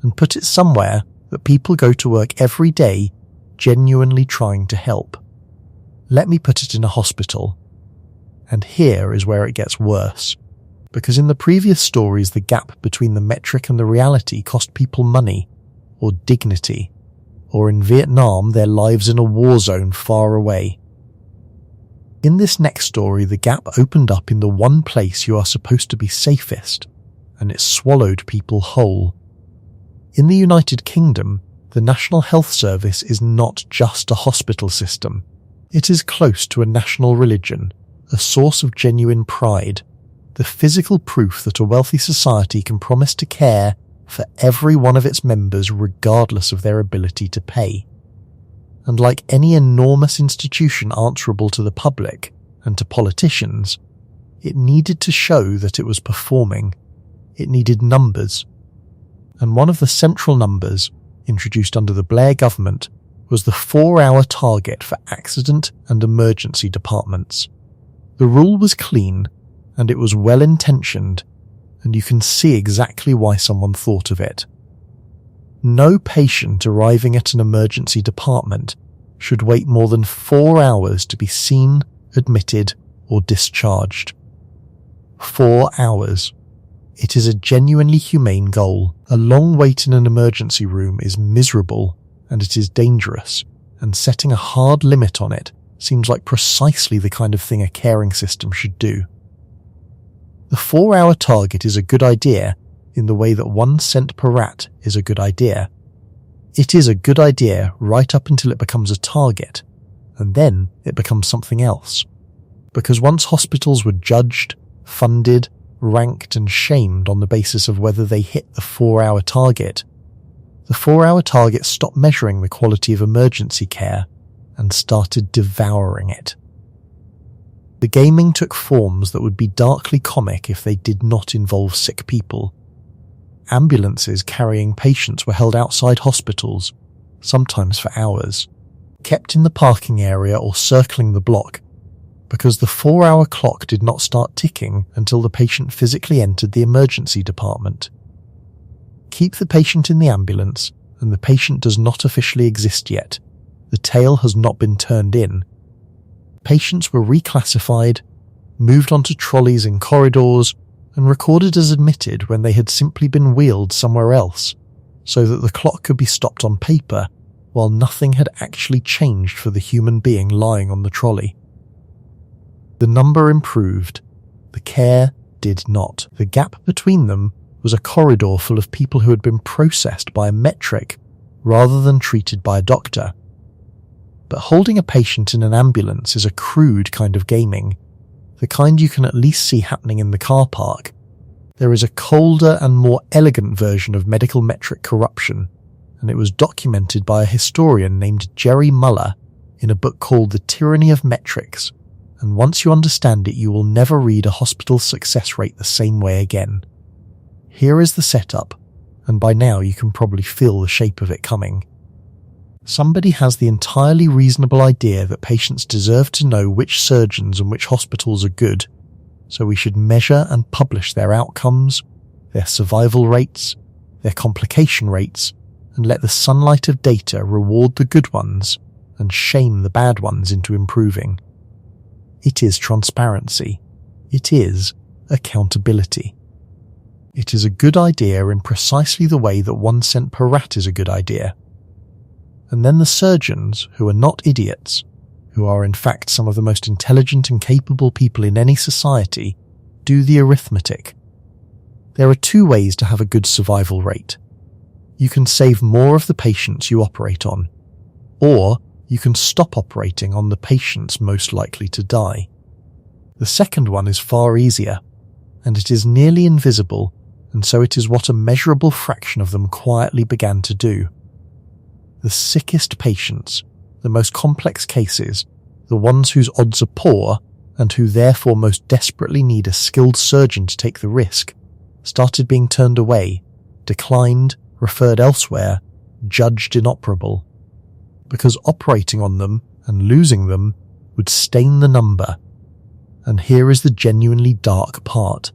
and put it somewhere that people go to work every day genuinely trying to help. Let me put it in a hospital. And here is where it gets worse. Because in the previous stories, the gap between the metric and the reality cost people money, or dignity, or in Vietnam, their lives in a war zone far away. In this next story, the gap opened up in the one place you are supposed to be safest, and it swallowed people whole. In the United Kingdom, the National Health Service is not just a hospital system. It is close to a national religion, a source of genuine pride, the physical proof that a wealthy society can promise to care for every one of its members regardless of their ability to pay. And like any enormous institution answerable to the public and to politicians, it needed to show that it was performing. It needed numbers. And one of the central numbers, introduced under the Blair government, was the 4-hour target for accident and emergency departments. The rule was clean, and it was well-intentioned, and you can see exactly why someone thought of it. No patient arriving at an emergency department should wait more than 4 hours to be seen, admitted, or discharged. 4 hours. It is a genuinely humane goal. A long wait in an emergency room is miserable, and it is dangerous, and setting a hard limit on it seems like precisely the kind of thing a caring system should do. The 4-hour target is a good idea in the way that 1 cent per rat is a good idea. It is a good idea right up until it becomes a target, and then it becomes something else. Because once hospitals were judged, funded, ranked and shamed on the basis of whether they hit the 4-hour target, the 4-hour target stopped measuring the quality of emergency care and started devouring it. The gaming took forms that would be darkly comic if they did not involve sick people. Ambulances carrying patients were held outside hospitals, sometimes for hours, kept in the parking area or circling the block, because the 4-hour clock did not start ticking until the patient physically entered the emergency department. Keep the patient in the ambulance, and the patient does not officially exist yet. The tail has not been turned in. Patients were reclassified, moved onto trolleys in corridors, and recorded as admitted when they had simply been wheeled somewhere else, so that the clock could be stopped on paper while nothing had actually changed for the human being lying on the trolley. The number improved. The care did not. The gap between them was a corridor full of people who had been processed by a metric rather than treated by a doctor. But holding a patient in an ambulance is a crude kind of gaming, the kind you can at least see happening in the car park. There is a colder and more elegant version of medical metric corruption, and it was documented by a historian named Jerry Muller in a book called The Tyranny of Metrics, and once you understand it, you will never read a hospital's success rate the same way again. Here is the setup, and by now you can probably feel the shape of it coming. Somebody has the entirely reasonable idea that patients deserve to know which surgeons and which hospitals are good, so we should measure and publish their outcomes, their survival rates, their complication rates, and let the sunlight of data reward the good ones and shame the bad ones into improving. It is transparency. It is accountability. It is a good idea in precisely the way that 1 cent per rat is a good idea. And then the surgeons, who are not idiots, who are in fact some of the most intelligent and capable people in any society, do the arithmetic. There are 2 ways to have a good survival rate. You can save more of the patients you operate on, or you can stop operating on the patients most likely to die. The second one is far easier, and it is nearly invisible, and so it is what a measurable fraction of them quietly began to do. The sickest patients, the most complex cases, the ones whose odds are poor, and who therefore most desperately need a skilled surgeon to take the risk, started being turned away, declined, referred elsewhere, judged inoperable. Because operating on them and losing them would stain the number. And here is the genuinely dark part.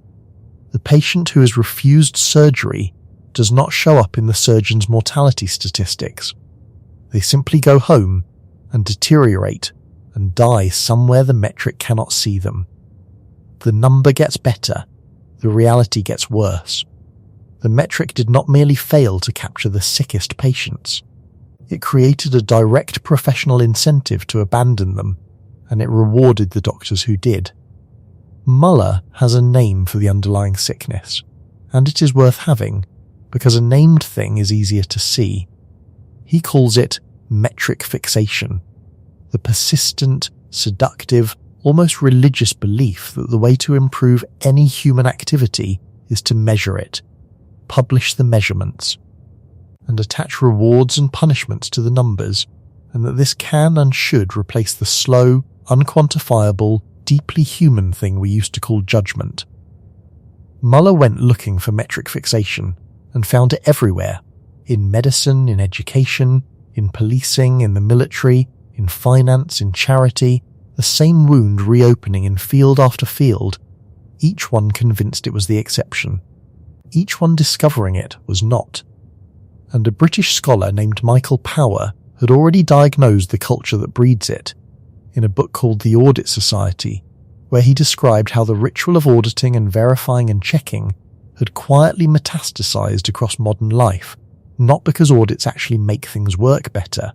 The patient who has refused surgery does not show up in the surgeon's mortality statistics. They simply go home and deteriorate and die somewhere the metric cannot see them. The number gets better, the reality gets worse. The metric did not merely fail to capture the sickest patients. It created a direct professional incentive to abandon them, and it rewarded the doctors who did. Muller has a name for the underlying sickness, and it is worth having, because a named thing is easier to see. He calls it metric fixation, the persistent, seductive, almost religious belief that the way to improve any human activity is to measure it, publish the measurements, and attach rewards and punishments to the numbers, and that this can and should replace the slow, unquantifiable, deeply human thing we used to call judgment. Muller went looking for metric fixation and found it everywhere, in medicine, in education, in policing, in the military, in finance, in charity, the same wound reopening in field after field, each one convinced it was the exception. Each one discovering it was not. And a British scholar named Michael Power had already diagnosed the culture that breeds it, in a book called The Audit Society, where he described how the ritual of auditing and verifying and checking had quietly metastasized across modern life, not because audits actually make things work better,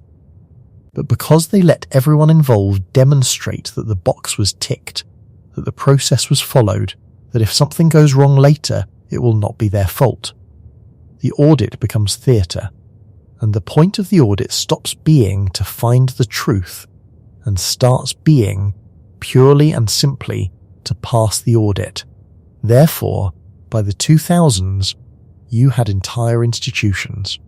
but because they let everyone involved demonstrate that the box was ticked, that the process was followed, that if something goes wrong later, it will not be their fault. The audit becomes theatre, and the point of the audit stops being to find the truth and starts being, purely and simply, to pass the audit. Therefore, by the 2000s, you had entire institutions.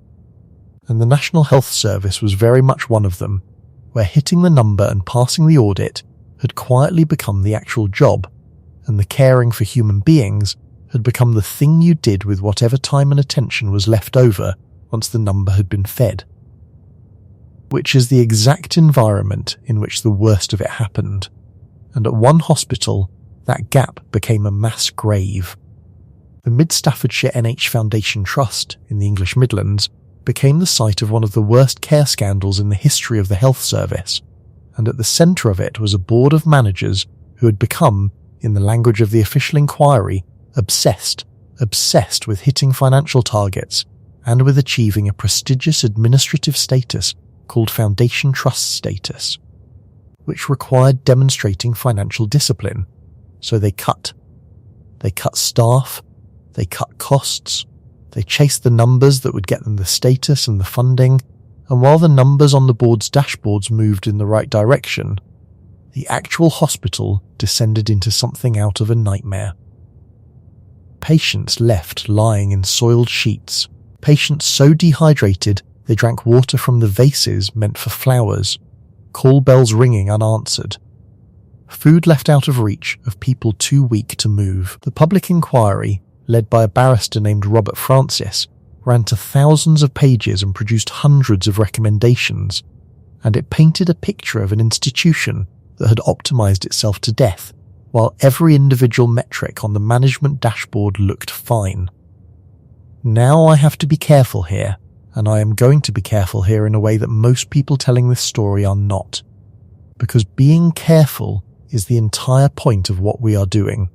And the National Health Service was very much one of them, where hitting the number and passing the audit had quietly become the actual job, and the caring for human beings had become the thing you did with whatever time and attention was left over once the number had been fed. Which is the exact environment in which the worst of it happened, and at one hospital, that gap became a mass grave. The Mid Staffordshire NH Foundation Trust in the English Midlands became the site of one of the worst care scandals in the history of the health service, and at the centre of it was a board of managers who had become, in the language of the official inquiry, obsessed with hitting financial targets and with achieving a prestigious administrative status called Foundation Trust status, which required demonstrating financial discipline. So they cut staff, they cut costs, they chased the numbers that would get them the status and the funding, and while the numbers on the board's dashboards moved in the right direction, the actual hospital descended into something out of a nightmare. Patients left lying in soiled sheets, patients so dehydrated they drank water from the vases meant for flowers, call bells ringing unanswered. Food left out of reach of people too weak to move. The public inquiry, led by a barrister named Robert Francis, ran to thousands of pages and produced hundreds of recommendations, and it painted a picture of an institution that had optimized itself to death, while every individual metric on the management dashboard looked fine. Now I have to be careful here, and I am going to be careful here in a way that most people telling this story are not, because being careful is the entire point of what we are doing.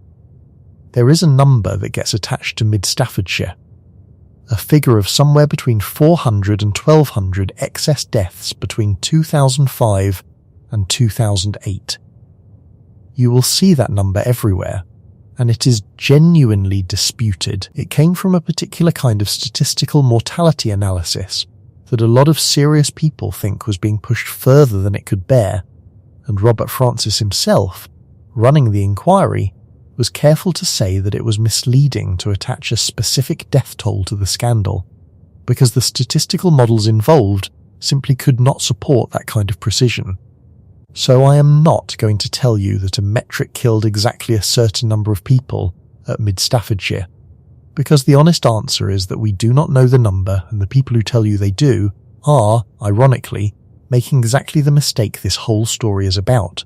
there is a number that gets attached to mid-Staffordshire, a figure of somewhere between 400 and 1200 excess deaths between 2005 and 2008. You will see that number everywhere, and it is genuinely disputed. It came from a particular kind of statistical mortality analysis that a lot of serious people think was being pushed further than it could bear, and Robert Francis himself, running the inquiry, was careful to say that it was misleading to attach a specific death toll to the scandal, because the statistical models involved simply could not support that kind of precision. So I am not going to tell you that a metric killed exactly a certain number of people at mid-Staffordshire, because the honest answer is that we do not know the number, and the people who tell you they do are, ironically, making exactly the mistake this whole story is about.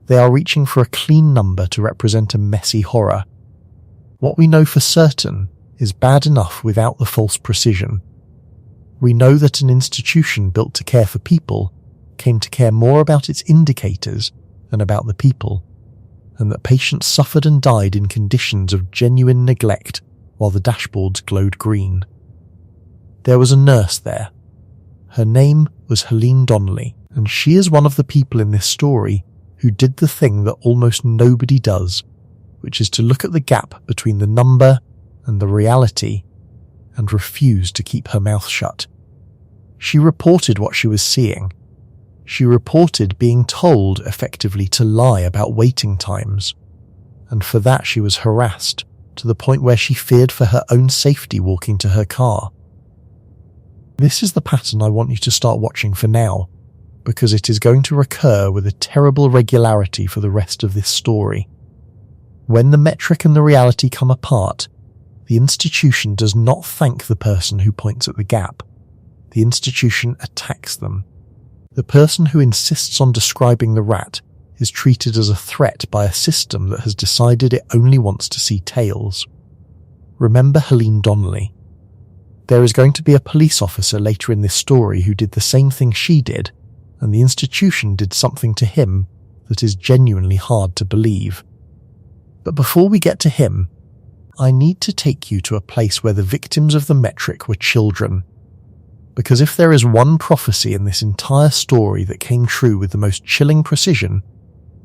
They are reaching for a clean number to represent a messy horror. What we know for certain is bad enough without the false precision. We know that an institution built to care for people came to care more about its indicators than about the people, and that patients suffered and died in conditions of genuine neglect while the dashboards glowed green. There was a nurse there. Her name was Helene Donnelly, and she is one of the people in this story who did the thing that almost nobody does, which is to look at the gap between the number and the reality and refuse to keep her mouth shut. She reported what she was seeing. She reported being told effectively to lie about waiting times, and for that she was harassed to the point where she feared for her own safety walking to her car. This is the pattern I want you to start watching for now, because it is going to recur with a terrible regularity for the rest of this story. When the metric and the reality come apart, the institution does not thank the person who points at the gap. The institution attacks them. The person who insists on describing the rat is treated as a threat by a system that has decided it only wants to see tails. Remember Helene Donnelly. There is going to be a police officer later in this story who did the same thing she did, and the institution did something to him that is genuinely hard to believe. But before we get to him, I need to take you to a place where the victims of the metric were children. Because if there is one prophecy in this entire story that came true with the most chilling precision,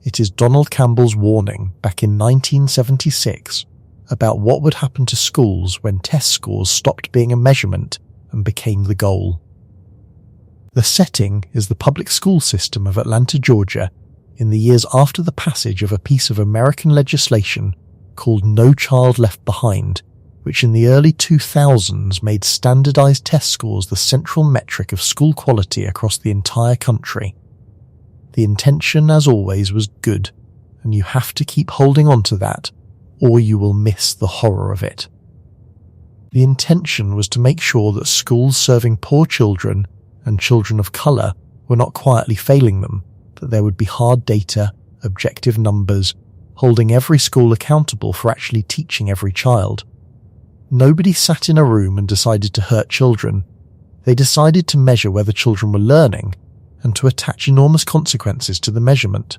it is Donald Campbell's warning back in 1976 about what would happen to schools when test scores stopped being a measurement and became the goal. The setting is the public school system of Atlanta, Georgia, in the years after the passage of a piece of American legislation called No Child Left Behind, which in the early 2000s made standardized test scores the central metric of school quality across the entire country. The intention, as always, was good, and you have to keep holding on to that, or you will miss the horror of it. The intention was to make sure that schools serving poor children and children of colour were not quietly failing them, that there would be hard data, objective numbers, holding every school accountable for actually teaching every child. Nobody sat in a room and decided to hurt children. They decided to measure whether children were learning and to attach enormous consequences to the measurement.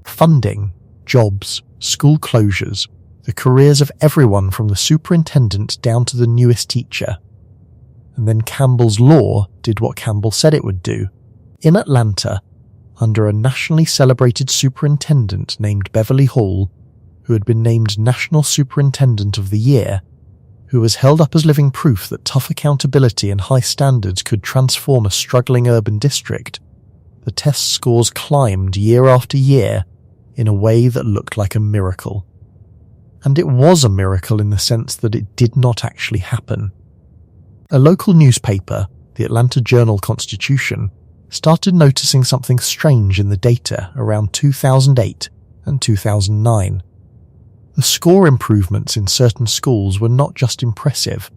Funding, jobs, school closures, the careers of everyone from the superintendent down to the newest teacher. And then Campbell's law did what Campbell said it would do. In Atlanta, under a nationally celebrated superintendent named Beverly Hall, who had been named National Superintendent of the Year, who was held up as living proof that tough accountability and high standards could transform a struggling urban district, the test scores climbed year after year in a way that looked like a miracle. And it was a miracle in the sense that it did not actually happen. A local newspaper, the Atlanta Journal-Constitution, started noticing something strange in the data around 2008 and 2009. The score improvements in certain schools were not just impressive,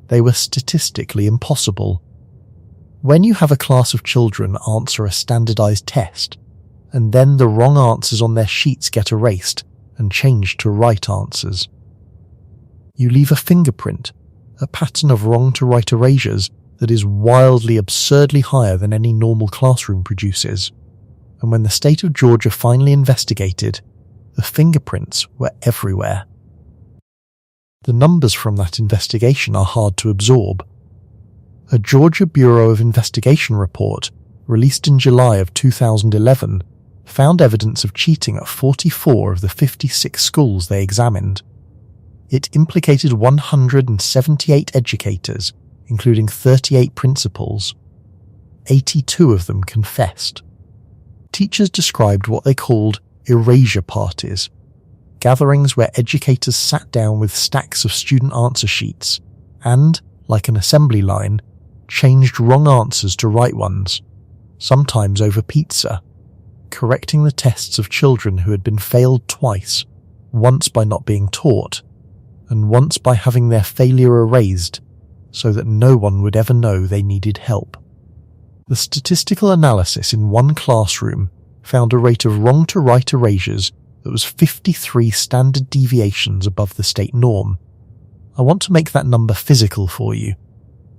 they were statistically impossible. When you have a class of children answer a standardized test, and then the wrong answers on their sheets get erased and changed to right answers, you leave a fingerprint, a pattern of wrong to right erasures that is wildly, absurdly higher than any normal classroom produces. And when the state of Georgia finally investigated, the fingerprints were everywhere. The numbers from that investigation are hard to absorb. A Georgia Bureau of Investigation report, released in July of 2011, found evidence of cheating at 44 of the 56 schools they examined. It implicated 178 educators, including 38 principals. 82 of them confessed. Teachers described what they called erasure parties, gatherings where educators sat down with stacks of student answer sheets and, like an assembly line, changed wrong answers to right ones, sometimes over pizza, correcting the tests of children who had been failed twice, once by not being taught, and once by having their failure erased so that no one would ever know they needed help. The statistical analysis in one classroom found a rate of wrong to right erasures that was 53 standard deviations above the state norm. I want to make that number physical for you,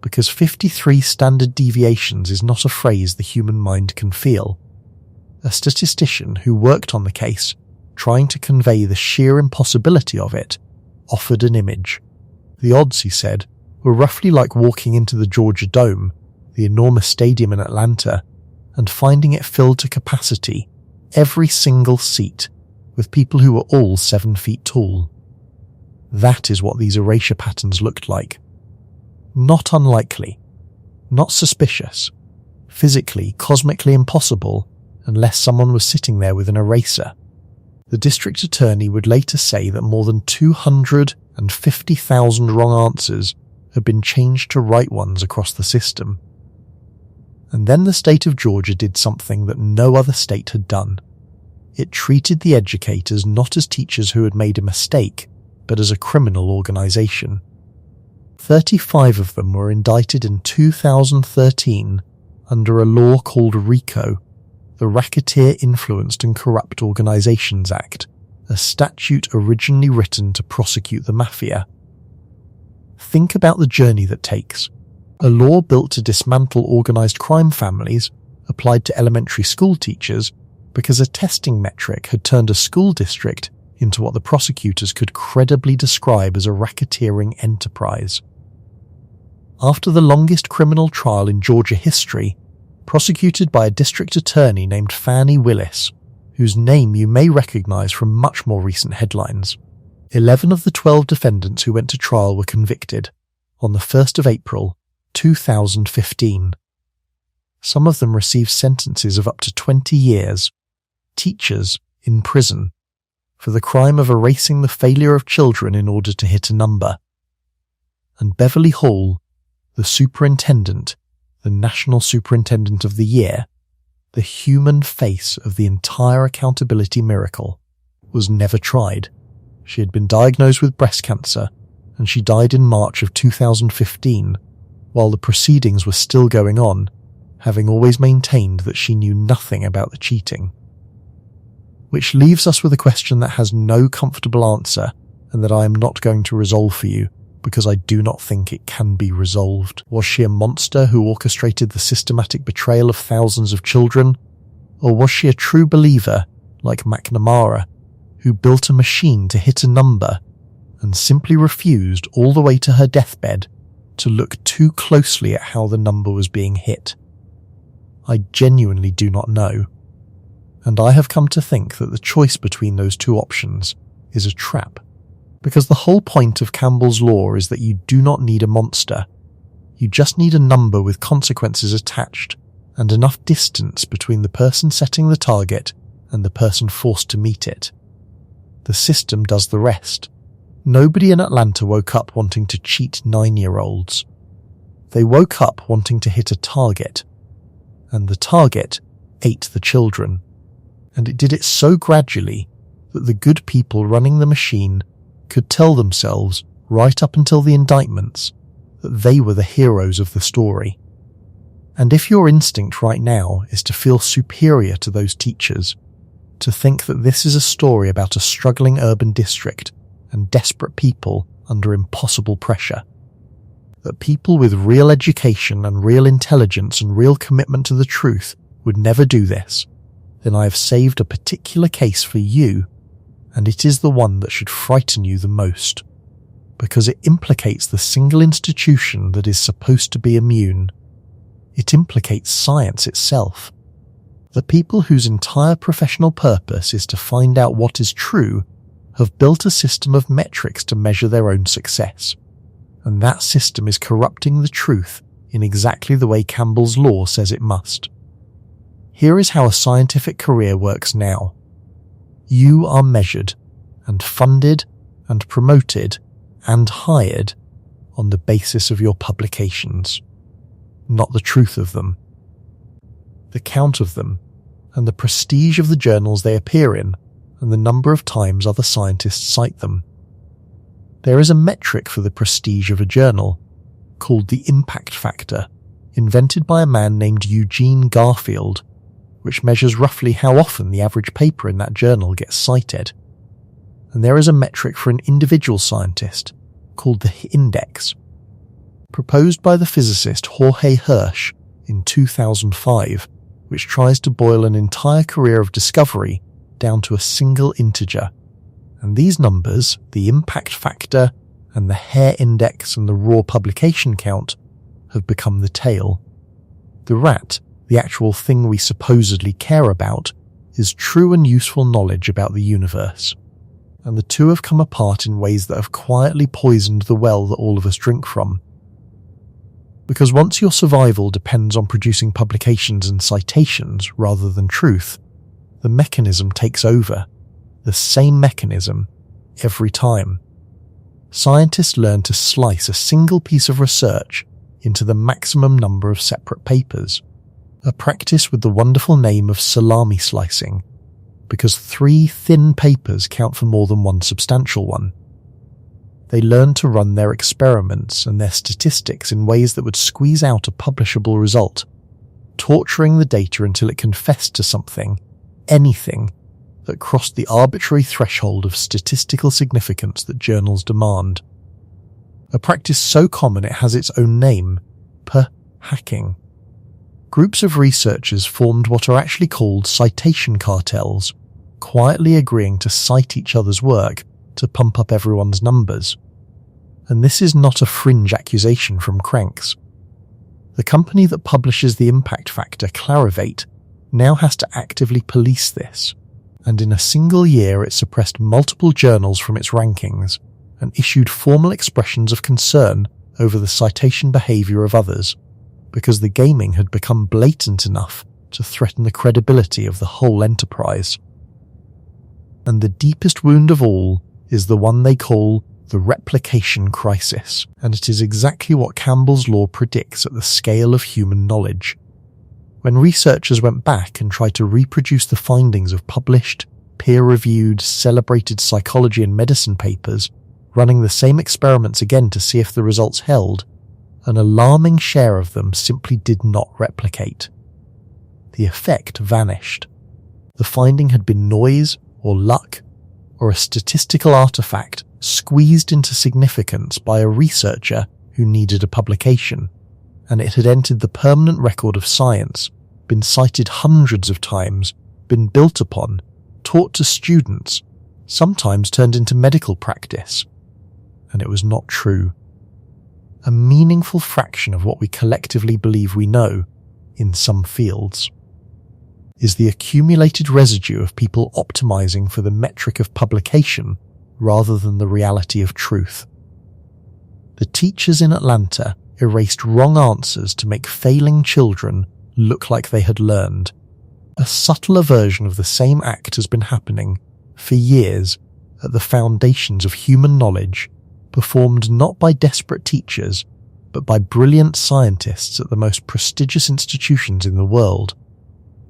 because 53 standard deviations is not a phrase the human mind can feel. A statistician who worked on the case, trying to convey the sheer impossibility of it, offered an image. The odds, he said, were roughly like walking into the Georgia Dome, the enormous stadium in Atlanta, and finding it filled to capacity, every single seat, with people who were all 7 feet tall. That is what these erasure patterns looked like. Not unlikely, not suspicious, physically, cosmically impossible unless someone was sitting there with an eraser. The district attorney would later say that more than 250,000 wrong answers had been changed to right ones across the system. And then the state of Georgia did something that no other state had done. It treated the educators not as teachers who had made a mistake, but as a criminal organization. 35 of them were indicted in 2013 under a law called RICO, the Racketeer Influenced and Corrupt Organizations Act, a statute originally written to prosecute the mafia. Think about the journey that takes. A law built to dismantle organized crime families applied to elementary school teachers because a testing metric had turned a school district into what the prosecutors could credibly describe as a racketeering enterprise. After the longest criminal trial in Georgia history, prosecuted by a district attorney named Fani Willis, whose name you may recognize from much more recent headlines, 11 of the 12 defendants who went to trial were convicted on the 1st of April, 2015. Some of them received sentences of up to 20 years, teachers in prison, for the crime of erasing the failure of children in order to hit a number. And Beverly Hall, the superintendent, the National Superintendent of the Year, the human face of the entire accountability miracle, was never tried. She had been diagnosed with breast cancer, and she died in March of 2015, while the proceedings were still going on, having always maintained that she knew nothing about the cheating. Which leaves us with a question that has no comfortable answer, and that I am not going to resolve for you, because I do not think it can be resolved. Was she a monster who orchestrated the systematic betrayal of thousands of children? Or was she a true believer, like McNamara, who built a machine to hit a number and simply refused all the way to her deathbed to look too closely at how the number was being hit? I genuinely do not know. And I have come to think that the choice between those two options is a trap. Because the whole point of Campbell's law is that you do not need a monster. You just need a number with consequences attached and enough distance between the person setting the target and the person forced to meet it. The system does the rest. Nobody in Atlanta woke up wanting to cheat 9-year-olds. They woke up wanting to hit a target. And the target ate the children. And it did it so gradually that the good people running the machine could tell themselves, right up until the indictments, that they were the heroes of the story. And if your instinct right now is to feel superior to those teachers, to think that this is a story about a struggling urban district and desperate people under impossible pressure, that people with real education and real intelligence and real commitment to the truth would never do this, then I have saved a particular case for you, and it is the one that should frighten you the most. because it implicates the single institution that is supposed to be immune. It implicates science itself. The people whose entire professional purpose is to find out what is true have built a system of metrics to measure their own success, and that system is corrupting the truth in exactly the way Campbell's law says it must. Here is how a scientific career works now. You are measured and funded and promoted and hired on the basis of your publications, not the truth of them, the count of them, and the prestige of the journals they appear in, and the number of times other scientists cite them. There is a metric for the prestige of a journal, called the impact factor, invented by a man named Eugene Garfield, which measures roughly how often the average paper in that journal gets cited. And there is a metric for an individual scientist, called the index, proposed by the physicist Jorge Hirsch in 2005, which tries to boil an entire career of discovery down to a single integer. And these numbers, the impact factor and the hair index and the raw publication count, have become the tail. The rat, the actual thing we supposedly care about, is true and useful knowledge about the universe. And the two have come apart in ways that have quietly poisoned the well that all of us drink from. Because once your survival depends on producing publications and citations rather than truth, the mechanism takes over. The same mechanism, every time. Scientists learn to slice a single piece of research into the maximum number of separate papers, a practice with the wonderful name of salami slicing, because 3 thin papers count for more than one substantial one. They learn to run their experiments and their statistics in ways that would squeeze out a publishable result, torturing the data until it confessed to something, anything, that crossed the arbitrary threshold of statistical significance that journals demand. A practice so common it has its own name, hacking. Groups of researchers formed what are actually called citation cartels, quietly agreeing to cite each other's work to pump up everyone's numbers. And this is not a fringe accusation from cranks. The company that publishes the impact factor, Clarivate, now has to actively police this, and in a single year it suppressed multiple journals from its rankings and issued formal expressions of concern over the citation behavior of others, because the gaming had become blatant enough to threaten the credibility of the whole enterprise. And the deepest wound of all is the one they call the replication crisis, and it is exactly what Campbell's law predicts at the scale of human knowledge. When researchers went back and tried to reproduce the findings of published, peer-reviewed, celebrated psychology and medicine papers, running the same experiments again to see if the results held, an alarming share of them simply did not replicate. The effect vanished. The finding had been noise or luck, or a statistical artifact squeezed into significance by a researcher who needed a publication, and it had entered the permanent record of science, been cited hundreds of times, been built upon, taught to students, sometimes turned into medical practice. And it was not true. A meaningful fraction of what we collectively believe we know, in some fields, is the accumulated residue of people optimizing for the metric of publication rather than the reality of truth. The teachers in Atlanta erased wrong answers to make failing children look like they had learned. A subtler version of the same act has been happening for years at the foundations of human knowledge, performed not by desperate teachers, but by brilliant scientists at the most prestigious institutions in the world,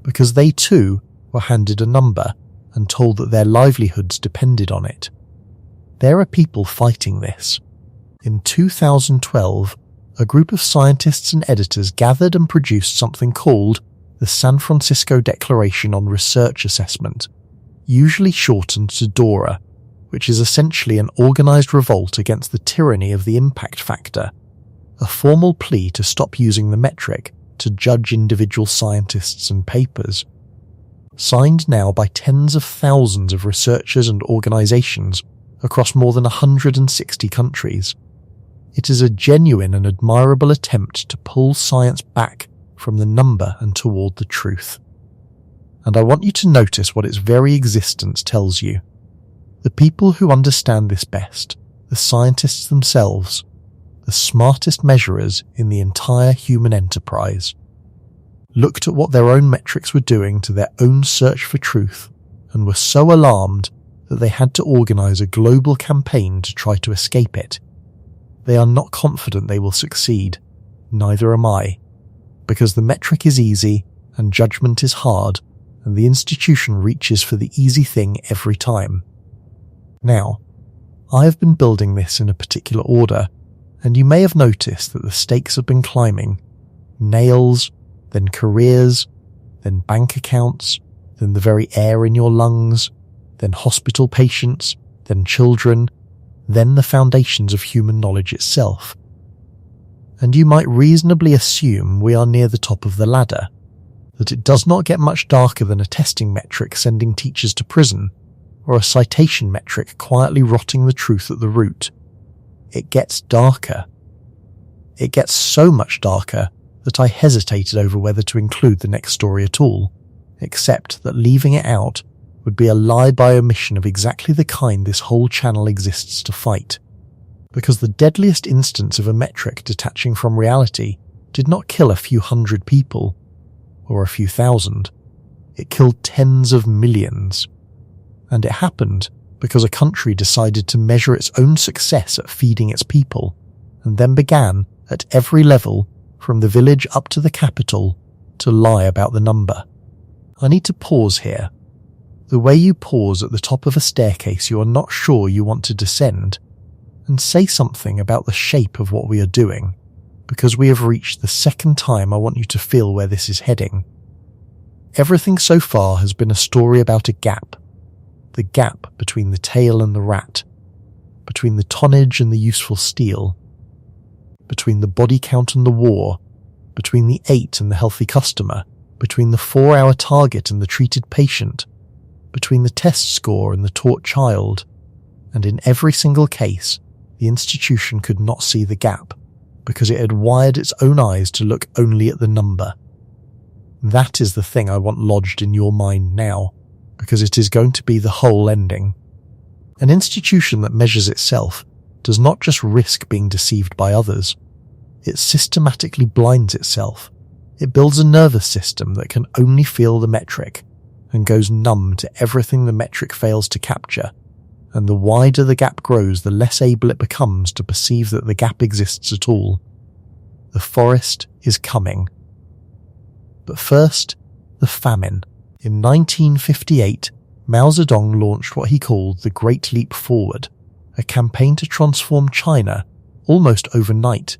because they too were handed a number and told that their livelihoods depended on it. There are people fighting this. In 2012, a group of scientists and editors gathered and produced something called the San Francisco Declaration on Research Assessment, usually shortened to DORA, which is essentially an organized revolt against the tyranny of the impact factor, a formal plea to stop using the metric to judge individual scientists and papers. Signed now by tens of thousands of researchers and organizations across more than 160 countries. It is a genuine and admirable attempt to pull science back from the number and toward the truth. And I want you to notice what its very existence tells you. The people who understand this best, the scientists themselves, the smartest measurers in the entire human enterprise, looked at what their own metrics were doing to their own search for truth and were so alarmed that they had to organize a global campaign to try to escape it. They are not confident they will succeed, neither am I, because the metric is easy and judgment is hard, and the institution reaches for the easy thing every time. Now, I have been building this in a particular order, and you may have noticed that the stakes have been climbing. Nails, then careers, then bank accounts, then the very air in your lungs, then hospital patients, then children, then the foundations of human knowledge itself. And you might reasonably assume we are near the top of the ladder, that it does not get much darker than a testing metric sending teachers to prison, or a citation metric quietly rotting the truth at the root. It gets darker. It gets so much darker that I hesitated over whether to include the next story at all, except that leaving it out would be a lie by omission of exactly the kind this whole channel exists to fight. Because the deadliest instance of a metric detaching from reality did not kill a few hundred people, or a few thousand. It killed tens of millions. And it happened because a country decided to measure its own success at feeding its people, and then began, at every level, from the village up to the capital, to lie about the number. I need to pause here. The way you pause at the top of a staircase you are not sure you want to descend, and say something about the shape of what we are doing, because we have reached the second time I want you to feel where this is heading. Everything so far has been a story about a gap. The gap between the tail and the rat, between the tonnage and the useful steel, between the body count and the war, between the 8 and the healthy customer, between the 4-hour target and the treated patient, between the test score and the taught child, and in every single case, the institution could not see the gap, because it had wired its own eyes to look only at the number. That is the thing I want lodged in your mind now, because it is going to be the whole ending. An institution that measures itself does not just risk being deceived by others, it systematically blinds itself. It builds a nervous system that can only feel the metric, and goes numb to everything the metric fails to capture, and the wider the gap grows, the less able it becomes to perceive that the gap exists at all. The forest is coming. But first, the famine. In 1958, Mao Zedong launched what he called the Great Leap Forward, a campaign to transform China, almost overnight,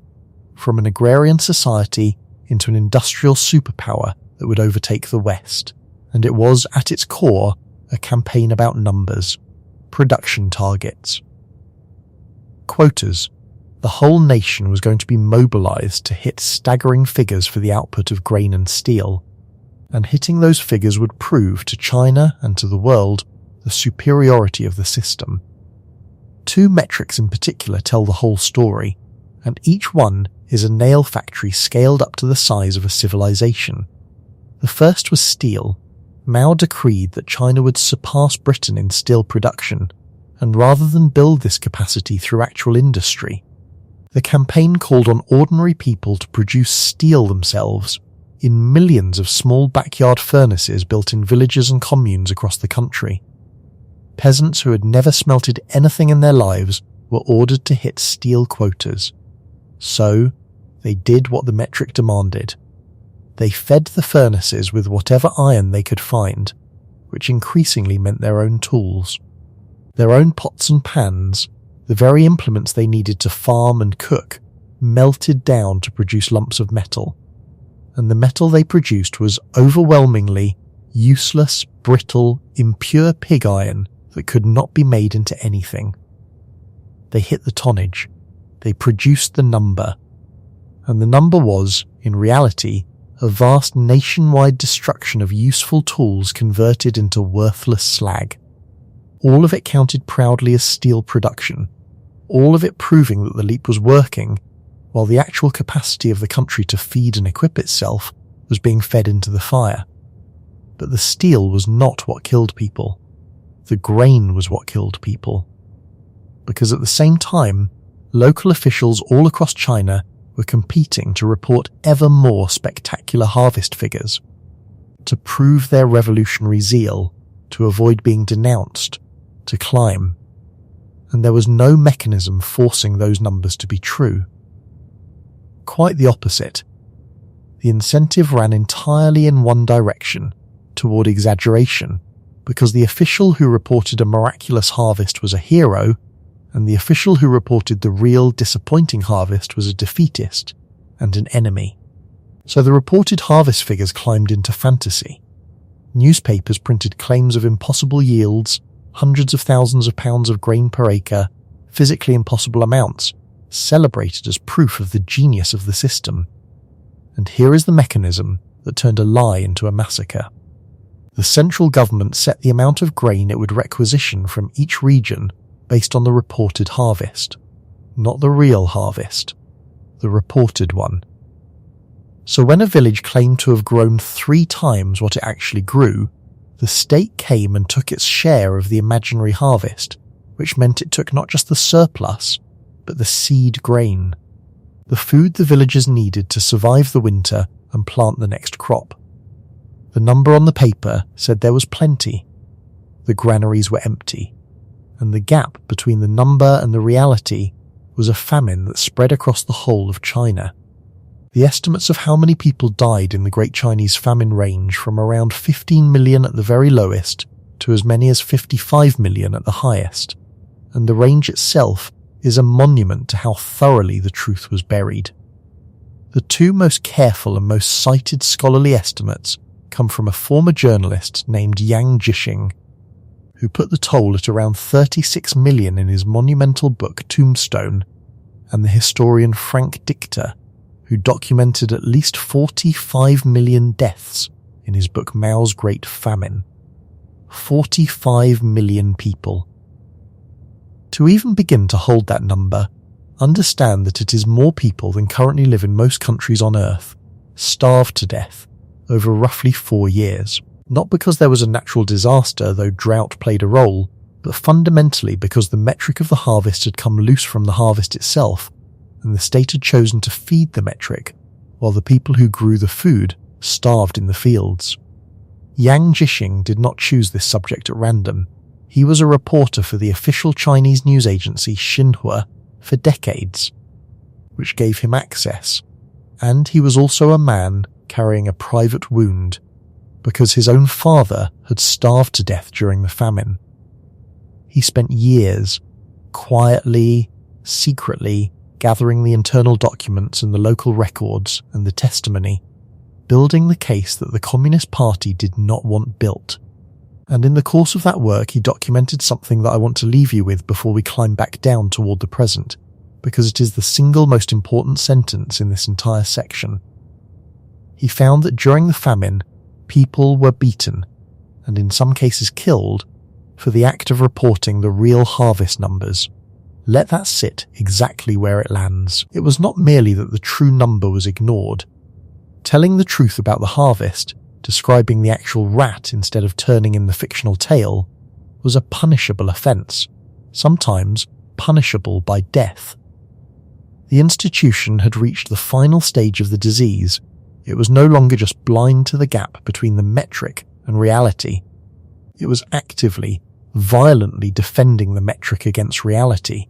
from an agrarian society into an industrial superpower that would overtake the West. And it was, at its core, a campaign about numbers, production targets. Quotas. The whole nation was going to be mobilized to hit staggering figures for the output of grain and steel, and hitting those figures would prove to China and to the world the superiority of the system. 2 metrics in particular tell the whole story, and each one is a nail factory scaled up to the size of a civilization. The first was steel. Mao decreed that China would surpass Britain in steel production, and rather than build this capacity through actual industry, the campaign called on ordinary people to produce steel themselves in millions of small backyard furnaces built in villages and communes across the country. Peasants who had never smelted anything in their lives were ordered to hit steel quotas. So, they did what the metric demanded. They fed the furnaces with whatever iron they could find, which increasingly meant their own tools. Their own pots and pans, the very implements they needed to farm and cook, melted down to produce lumps of metal. And the metal they produced was overwhelmingly useless, brittle, impure pig iron that could not be made into anything. They hit the tonnage. They produced the number. And the number was, in reality, a vast nationwide destruction of useful tools converted into worthless slag. All of it counted proudly as steel production, all of it proving that the leap was working, while the actual capacity of the country to feed and equip itself was being fed into the fire. But the steel was not what killed people. The grain was what killed people. Because at the same time, local officials all across China were competing to report ever more spectacular harvest figures, to prove their revolutionary zeal, to avoid being denounced, to climb. And there was no mechanism forcing those numbers to be true. Quite the opposite. The incentive ran entirely in one direction, toward exaggeration, because the official who reported a miraculous harvest was a hero, and the official who reported the real disappointing harvest was a defeatist and an enemy. So the reported harvest figures climbed into fantasy. Newspapers printed claims of impossible yields, hundreds of thousands of pounds of grain per acre, physically impossible amounts, celebrated as proof of the genius of the system. And here is the mechanism that turned a lie into a massacre. The central government set the amount of grain it would requisition from each region based on the reported harvest. Not the real harvest, the reported one. So when a village claimed to have grown 3 times what it actually grew, the state came and took its share of the imaginary harvest, which meant it took not just the surplus, but the seed grain, the food the villagers needed to survive the winter and plant the next crop. The number on the paper said there was plenty. The granaries were empty, and the gap between the number and the reality was a famine that spread across the whole of China. The estimates of how many people died in the Great Chinese Famine range from around 15 million at the very lowest to as many as 55 million at the highest, and the range itself is a monument to how thoroughly the truth was buried. The 2 most careful and most cited scholarly estimates come from a former journalist named Yang Jishing, who put the toll at around 36 million in his monumental book Tombstone, and the historian Frank Dichter, who documented at least 45 million deaths in his book Mao's Great Famine. 45 million people. To even begin to hold that number, understand that it is more people than currently live in most countries on Earth, starved to death, over roughly 4 years. Not because there was a natural disaster, though drought played a role, but fundamentally because the metric of the harvest had come loose from the harvest itself, and the state had chosen to feed the metric, while the people who grew the food starved in the fields. Yang Jishing did not choose this subject at random. He was a reporter for the official Chinese news agency Xinhua for decades, which gave him access, and he was also a man carrying a private wound, because his own father had starved to death during the famine. He spent years, quietly, secretly, gathering the internal documents and the local records and the testimony, building the case that the Communist Party did not want built. And in the course of that work he documented something that I want to leave you with before we climb back down toward the present, because it is the single most important sentence in this entire section. He found that during the famine, people were beaten, and in some cases killed, for the act of reporting the real harvest numbers. Let that sit exactly where it lands. It was not merely that the true number was ignored. Telling the truth about the harvest, describing the actual rat instead of turning in the fictional tale, was a punishable offence, sometimes punishable by death. The institution had reached the final stage of the disease. It was no longer just blind to the gap between the metric and reality. It was actively, violently defending the metric against reality.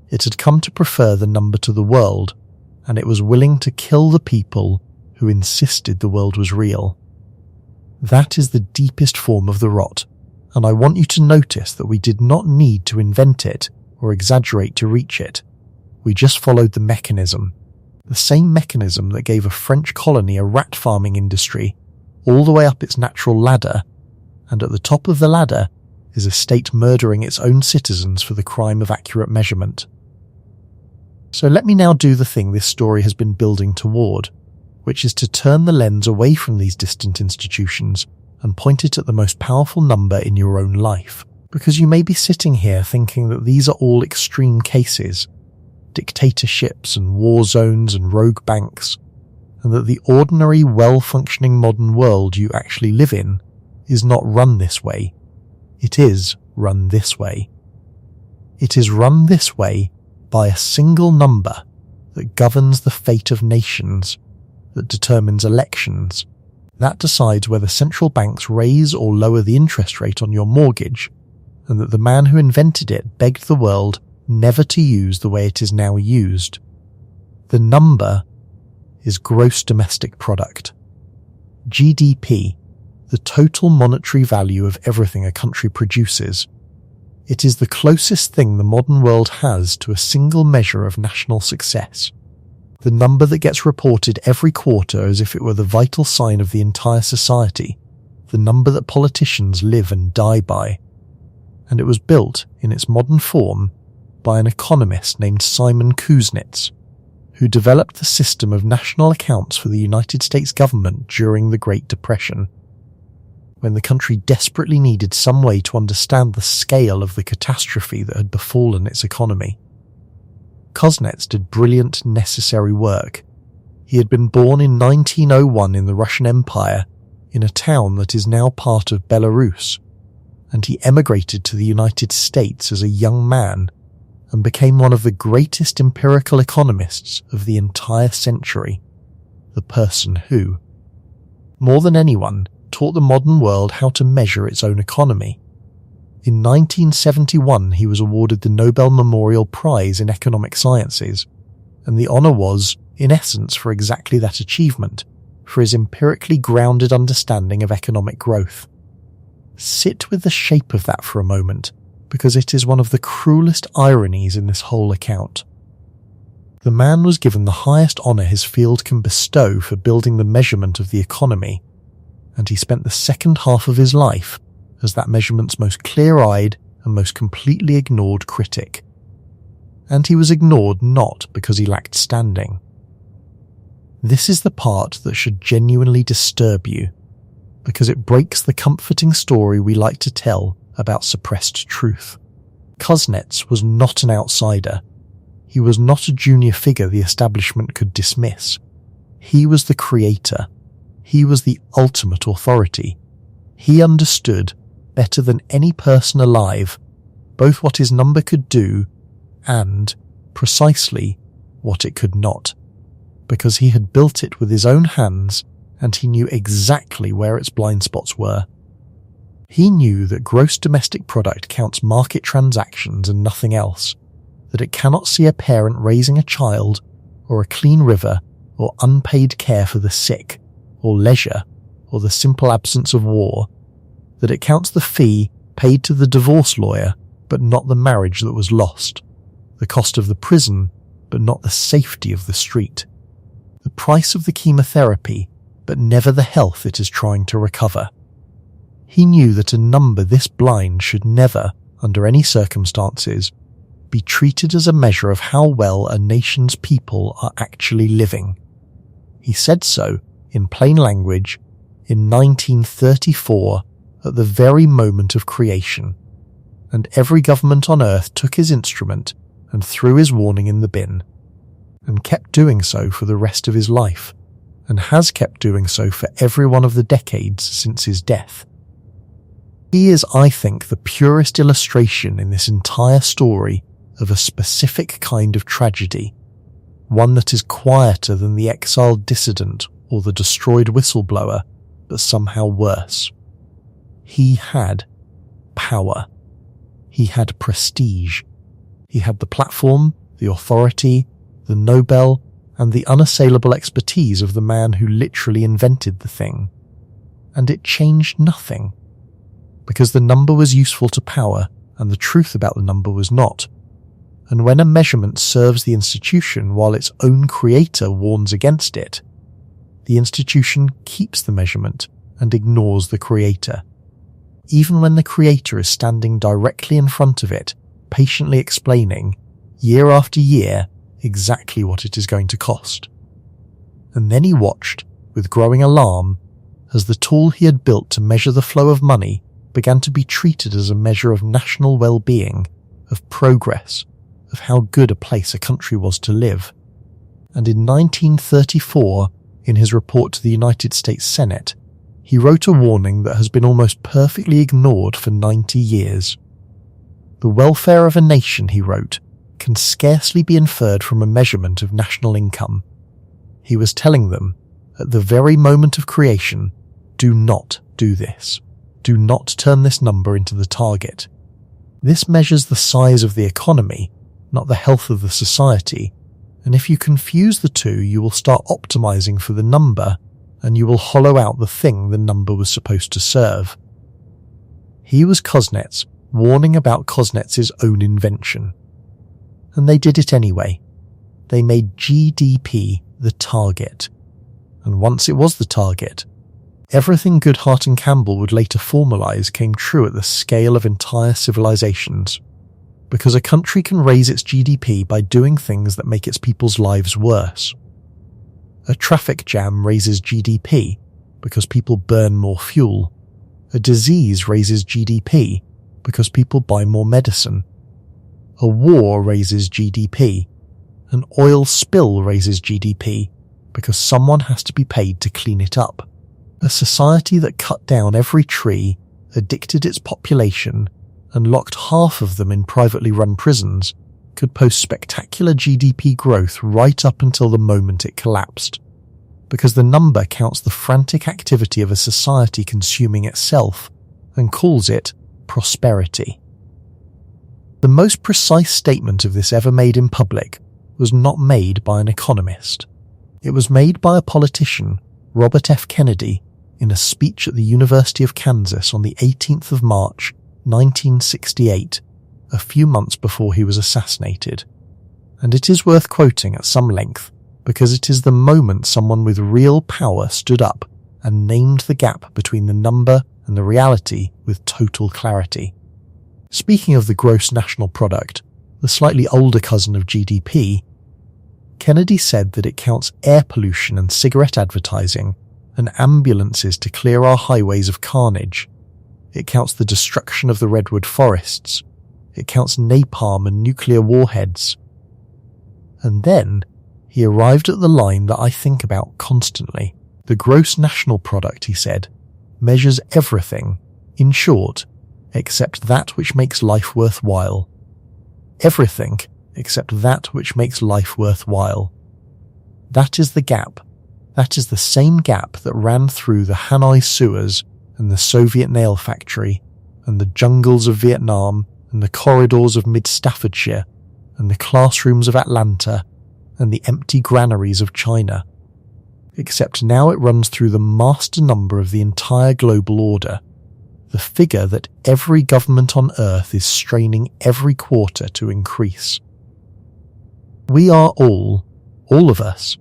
It had come to prefer the number to the world, and it was willing to kill the people who insisted the world was real. That is the deepest form of the rot, and I want you to notice that we did not need to invent it or exaggerate to reach it. We just followed the mechanism. The same mechanism that gave a French colony a rat farming industry, all the way up its natural ladder, and at the top of the ladder is a state murdering its own citizens for the crime of accurate measurement. So let me now do the thing this story has been building toward, which is to turn the lens away from these distant institutions and point it at the most powerful number in your own life. Because you may be sitting here thinking that these are all extreme cases, dictatorships and war zones and rogue banks, and that the ordinary, well-functioning modern world you actually live in is not run this way. It is run this way. It is run this way by a single number that governs the fate of nations, that determines elections, that decides whether central banks raise or lower the interest rate on your mortgage, and that the man who invented it begged the world never to use the way it is now used. The number is gross domestic product. GDP, the total monetary value of everything a country produces. It is the closest thing the modern world has to a single measure of national success. The number that gets reported every quarter as if it were the vital sign of the entire society. The number that politicians live and die by. And it was built, in its modern form, by an economist named Simon Kuznets, who developed the system of national accounts for the United States government during the Great Depression, when the country desperately needed some way to understand the scale of the catastrophe that had befallen its economy. Kuznets did brilliant, necessary work. He had been born in 1901 in the Russian Empire, in a town that is now part of Belarus, and he emigrated to the United States as a young man and became one of the greatest empirical economists of the entire century, the person who, more than anyone, taught the modern world how to measure its own economy. In 1971, he was awarded the Nobel Memorial Prize in Economic Sciences, and the honour was, in essence, for exactly that achievement, for his empirically grounded understanding of economic growth. Sit with the shape of that for a moment, because it is one of the cruelest ironies in this whole account. The man was given the highest honour his field can bestow for building the measurement of the economy, and he spent the second half of his life as that measurement's most clear-eyed and most completely ignored critic. And he was ignored not because he lacked standing. This is the part that should genuinely disturb you, because it breaks the comforting story we like to tell about suppressed truth. Kuznets was not an outsider. He was not a junior figure the establishment could dismiss. He was the creator. He was the ultimate authority. He understood, better than any person alive, both what his number could do and, precisely, what it could not, because he had built it with his own hands and he knew exactly where its blind spots were. He knew that gross domestic product counts market transactions and nothing else, that it cannot see a parent raising a child, or a clean river, or unpaid care for the sick, or leisure, or the simple absence of war, that it counts the fee paid to the divorce lawyer, but not the marriage that was lost, the cost of the prison, but not the safety of the street, the price of the chemotherapy, but never the health it is trying to recover. He knew that a number this blind should never, under any circumstances, be treated as a measure of how well a nation's people are actually living. He said so, in plain language, in 1934, at the very moment of creation, and every government on earth took his instrument and threw his warning in the bin, and kept doing so for the rest of his life, and has kept doing so for every one of the decades since his death. He is, I think, the purest illustration in this entire story of a specific kind of tragedy, one that is quieter than the exiled dissident or the destroyed whistleblower, but somehow worse. He had power. He had prestige. He had the platform, the authority, the Nobel, and the unassailable expertise of the man who literally invented the thing. And it changed nothing, because the number was useful to power and the truth about the number was not. And when a measurement serves the institution while its own creator warns against it, the institution keeps the measurement and ignores the creator, even when the creator is standing directly in front of it, patiently explaining, year after year, exactly what it is going to cost. And then he watched, with growing alarm, as the tool he had built to measure the flow of money began to be treated as a measure of national well-being, of progress, of how good a place a country was to live. And in 1934, in his report to the United States Senate, he wrote a warning that has been almost perfectly ignored for 90 years. The welfare of a nation, he wrote, can scarcely be inferred from a measurement of national income. He was telling them, at the very moment of creation, do not do this. Do not turn this number into the target. This measures the size of the economy, not the health of the society, and if you confuse the two, you will start optimizing for the number, and you will hollow out the thing the number was supposed to serve. He was Kuznets, warning about Kuznets' own invention. And they did it anyway. They made GDP the target. And once it was the target, everything Goodhart and Campbell would later formalize came true at the scale of entire civilizations. Because a country can raise its GDP by doing things that make its people's lives worse. A traffic jam raises GDP because people burn more fuel. A disease raises GDP because people buy more medicine. A war raises GDP. An oil spill raises GDP because someone has to be paid to clean it up. A society that cut down every tree, addicted its population, and locked half of them in privately run prisons could post spectacular GDP growth right up until the moment it collapsed. Because the number counts the frantic activity of a society consuming itself and calls it prosperity. The most precise statement of this ever made in public was not made by an economist. It was made by a politician, Robert F. Kennedy, in a speech at the University of Kansas on the 18th of March, 1968, a few months before he was assassinated. And it is worth quoting at some length, because it is the moment someone with real power stood up and named the gap between the number and the reality with total clarity. Speaking of the gross national product, the slightly older cousin of GDP, Kennedy said that it counts air pollution and cigarette advertising and ambulances to clear our highways of carnage. It counts the destruction of the redwood forests. It counts napalm and nuclear warheads. And then he arrived at the line that I think about constantly. The gross national product, he said, measures everything, in short, except that which makes life worthwhile. Everything except that which makes life worthwhile. That is the gap. That is the same gap that ran through the Hanoi sewers and the Soviet nail factory and the jungles of Vietnam and the corridors of mid-Staffordshire and the classrooms of Atlanta and the empty granaries of China. Except now it runs through the master number of the entire global order, the figure that every government on earth is straining every quarter to increase. We are all of us,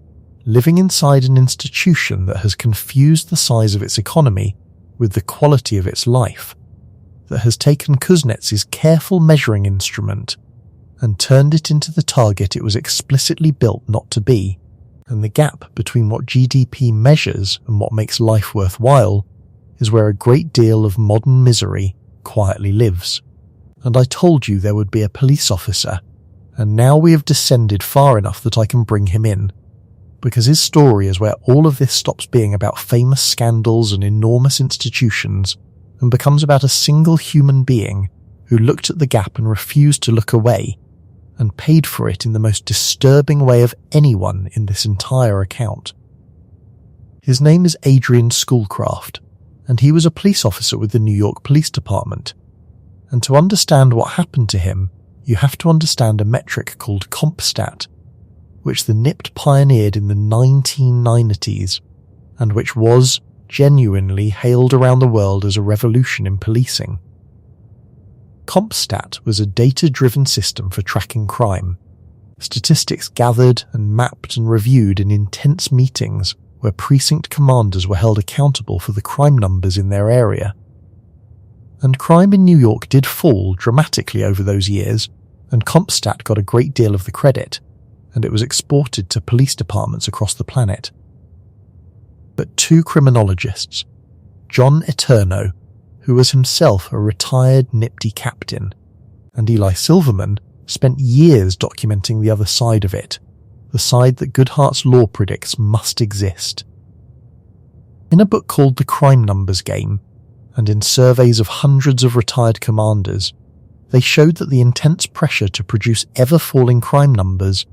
living inside an institution that has confused the size of its economy with the quality of its life, that has taken Kuznets' careful measuring instrument and turned it into the target it was explicitly built not to be, and the gap between what GDP measures and what makes life worthwhile is where a great deal of modern misery quietly lives. And I told you there would be a police officer, and now we have descended far enough that I can bring him in, because his story is where all of this stops being about famous scandals and enormous institutions and becomes about a single human being who looked at the gap and refused to look away, and paid for it in the most disturbing way of anyone in this entire account. His name is Adrian Schoolcraft, and he was a police officer with the New York Police Department. And to understand what happened to him, you have to understand a metric called CompStat, which the NIPT pioneered in the 1990s, and which was genuinely hailed around the world as a revolution in policing. CompStat was a data-driven system for tracking crime, statistics gathered and mapped and reviewed in intense meetings where precinct commanders were held accountable for the crime numbers in their area. And crime in New York did fall dramatically over those years, and CompStat got a great deal of the credit, and it was exported to police departments across the planet. But two criminologists, John Eterno, who was himself a retired NIPD captain, and Eli Silverman spent years documenting the other side of it, the side that Goodhart's law predicts must exist. In a book called The Crime Numbers Game, and in surveys of hundreds of retired commanders, they showed that the intense pressure to produce ever-falling crime numbers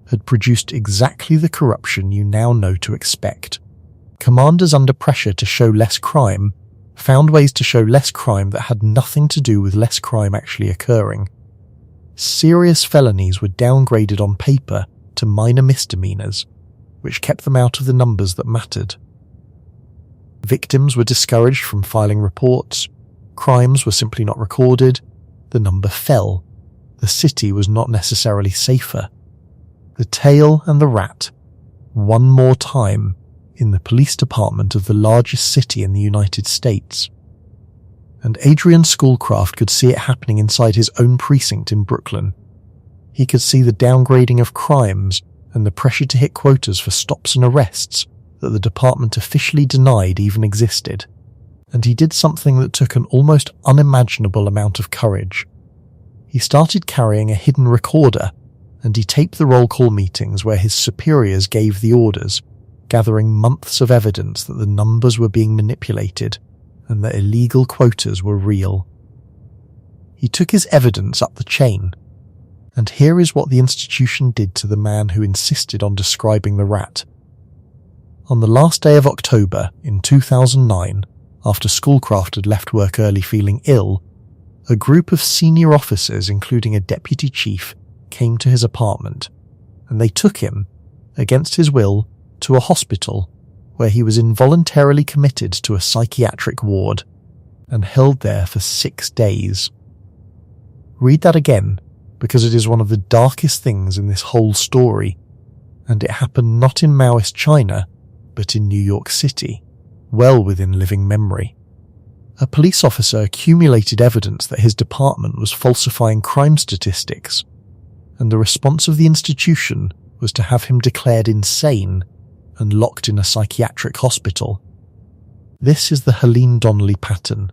had produced exactly the corruption you now know to expect. Commanders under pressure to show less crime found ways to show less crime that had nothing to do with less crime actually occurring. Serious felonies were downgraded on paper to minor misdemeanors, which kept them out of the numbers that mattered. Victims were discouraged from filing reports, crimes were simply not recorded, the number fell, the city was not necessarily safer. The tail and the rat, one more time, in the police department of the largest city in the United States. And Adrian Schoolcraft could see it happening inside his own precinct in Brooklyn. He could see the downgrading of crimes and the pressure to hit quotas for stops and arrests that the department officially denied even existed. And he did something that took an almost unimaginable amount of courage. He started carrying a hidden recorder, and he taped the roll call meetings where his superiors gave the orders, gathering months of evidence that the numbers were being manipulated and that illegal quotas were real. He took his evidence up the chain, and here is what the institution did to the man who insisted on describing the rat. On the last day of October in 2009, after Schoolcraft had left work early feeling ill, a group of senior officers, including a deputy chief, came to his apartment, and they took him, against his will, to a hospital where he was involuntarily committed to a psychiatric ward and held there for 6 days. Read that again, because it is one of the darkest things in this whole story, and it happened not in Maoist China, but in New York City, well within living memory. A police officer accumulated evidence that his department was falsifying crime statistics, and the response of the institution was to have him declared insane and locked in a psychiatric hospital. This is the Helene Donnelly pattern,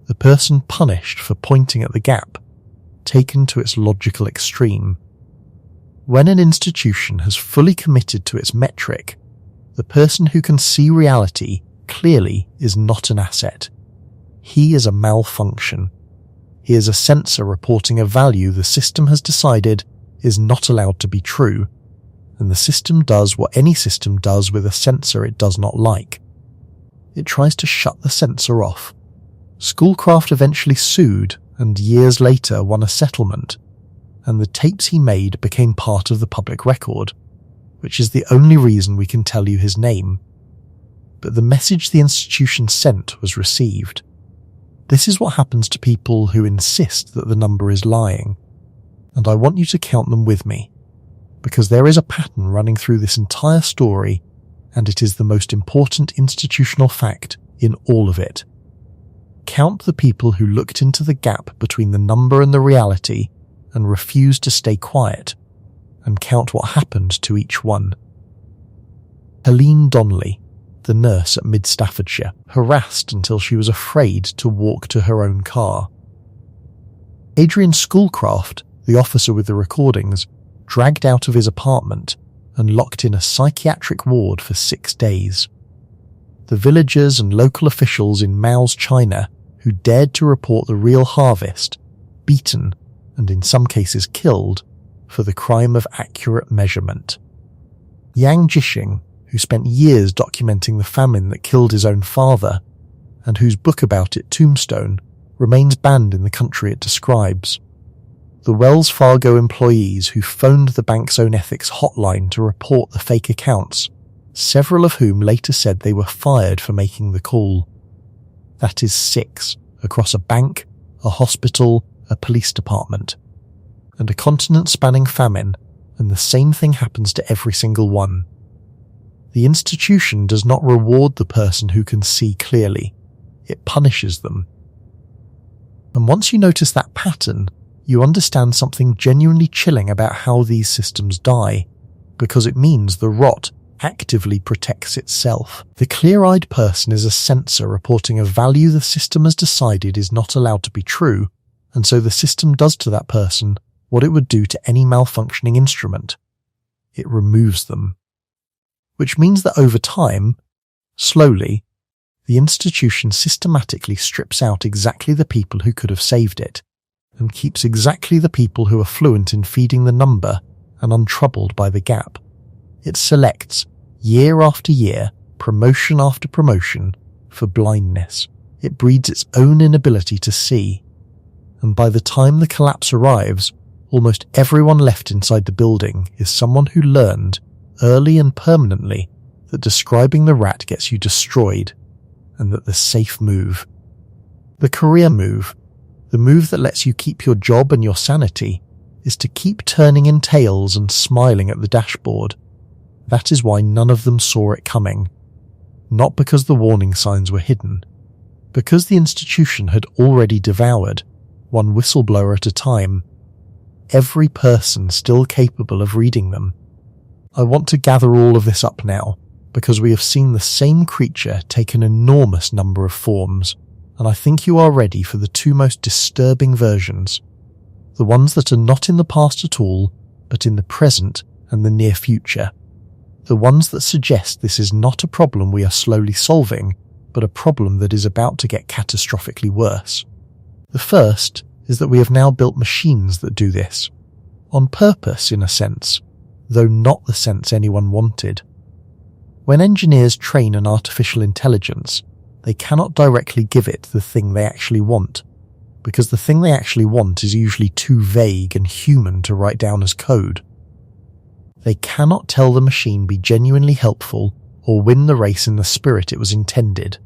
the person punished for pointing at the gap, taken to its logical extreme. When an institution has fully committed to its metric, the person who can see reality clearly is not an asset. He is a malfunction. He is a sensor reporting a value the system has decided is not allowed to be true, and the system does what any system does with a sensor it does not like. It tries to shut the sensor off. Schoolcraft eventually sued and years later won a settlement, and the tapes he made became part of the public record, which is the only reason we can tell you his name. But the message the institution sent was received. This is what happens to people who insist that the number is lying, and I want you to count them with me, because there is a pattern running through this entire story, and it is the most important institutional fact in all of it. Count the people who looked into the gap between the number and the reality and refused to stay quiet, and count what happened to each one. Helene Donnelly, the nurse at Mid Staffordshire, harassed until she was afraid to walk to her own car. Adrian Schoolcraft, the officer with the recordings, dragged out of his apartment and locked in a psychiatric ward for 6 days. The villagers and local officials in Mao's China who dared to report the real harvest, beaten and in some cases killed for the crime of accurate measurement. Yang Jishing, who spent years documenting the famine that killed his own father, and whose book about it, Tombstone, remains banned in the country it describes. The Wells Fargo employees who phoned the bank's own ethics hotline to report the fake accounts, several of whom later said they were fired for making the call. That is 6 across a bank, a hospital, a police department, and a continent-spanning famine, and the same thing happens to every single one. The institution does not reward the person who can see clearly, it punishes them. And once you notice that pattern, you understand something genuinely chilling about how these systems die, because it means the rot actively protects itself. The clear-eyed person is a sensor reporting a value the system has decided is not allowed to be true, and so the system does to that person what it would do to any malfunctioning instrument. It removes them. Which means that over time, slowly, the institution systematically strips out exactly the people who could have saved it, and keeps exactly the people who are fluent in feeding the number and untroubled by the gap. It selects, year after year, promotion after promotion, for blindness. It breeds its own inability to see, and by the time the collapse arrives, almost everyone left inside the building is someone who learned, early and permanently, that describing the rat gets you destroyed, and that the safe move, the career move, the move that lets you keep your job and your sanity, is to keep turning in tails and smiling at the dashboard. That is why none of them saw it coming. Not because the warning signs were hidden. Because the institution had already devoured, one whistleblower at a time, every person still capable of reading them. I want to gather all of this up now, because we have seen the same creature take an enormous number of forms, and I think you are ready for the two most disturbing versions. The ones that are not in the past at all, but in the present and the near future. The ones that suggest this is not a problem we are slowly solving, but a problem that is about to get catastrophically worse. The first is that we have now built machines that do this. On purpose, in a sense, though not the sense anyone wanted. When engineers train an artificial intelligence, they cannot directly give it the thing they actually want, because the thing they actually want is usually too vague and human to write down as code. They cannot tell the machine be genuinely helpful or win the race in the spirit it was intended,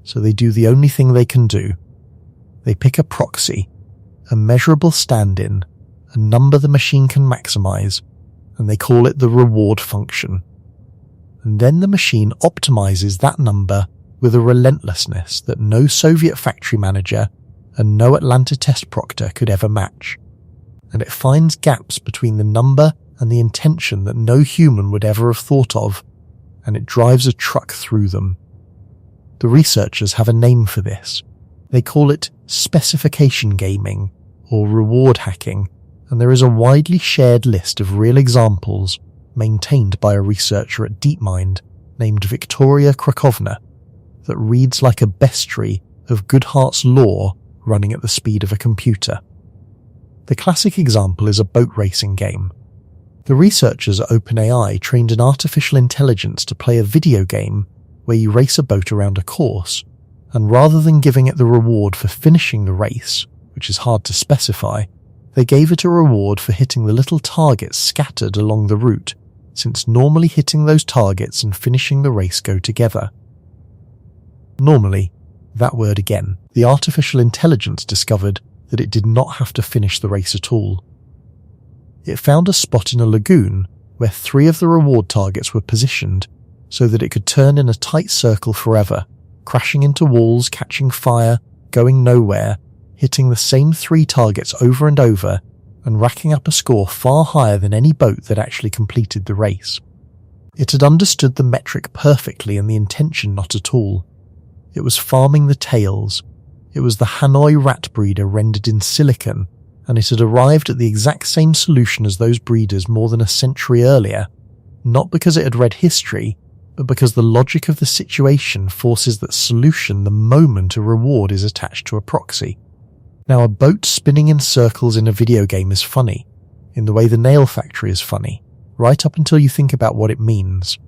so they do the only thing they can do. They pick a proxy, a measurable stand-in, a number the machine can maximize, and they call it the reward function. And then the machine optimizes that number with a relentlessness that no Soviet factory manager and no Atlanta test proctor could ever match. And it finds gaps between the number and the intention that no human would ever have thought of, and it drives a truck through them. The researchers have a name for this. They call it specification gaming, or reward hacking, and there is a widely shared list of real examples maintained by a researcher at DeepMind named Victoria Krakovna that reads like a bestiary of Goodhart's law running at the speed of a computer. The classic example is a boat racing game. The researchers at OpenAI trained an artificial intelligence to play a video game where you race a boat around a course, and rather than giving it the reward for finishing the race, which is hard to specify, they gave it a reward for hitting the little targets scattered along the route, since normally hitting those targets and finishing the race go together. Normally, that word again, the artificial intelligence discovered that it did not have to finish the race at all. It found a spot in a lagoon where 3 of the reward targets were positioned so that it could turn in a tight circle forever, crashing into walls, catching fire, going nowhere, hitting the same 3 targets over and over, and racking up a score far higher than any boat that actually completed the race. It had understood the metric perfectly and the intention not at all. It was farming the tails. It was the Hanoi rat breeder rendered in silicon, and it had arrived at the exact same solution as those breeders more than a century earlier, not because it had read history, but because the logic of the situation forces that solution the moment a reward is attached to a proxy. Now, a boat spinning in circles in a video game is funny, in the way the nail factory is funny, right up until you think about what it means.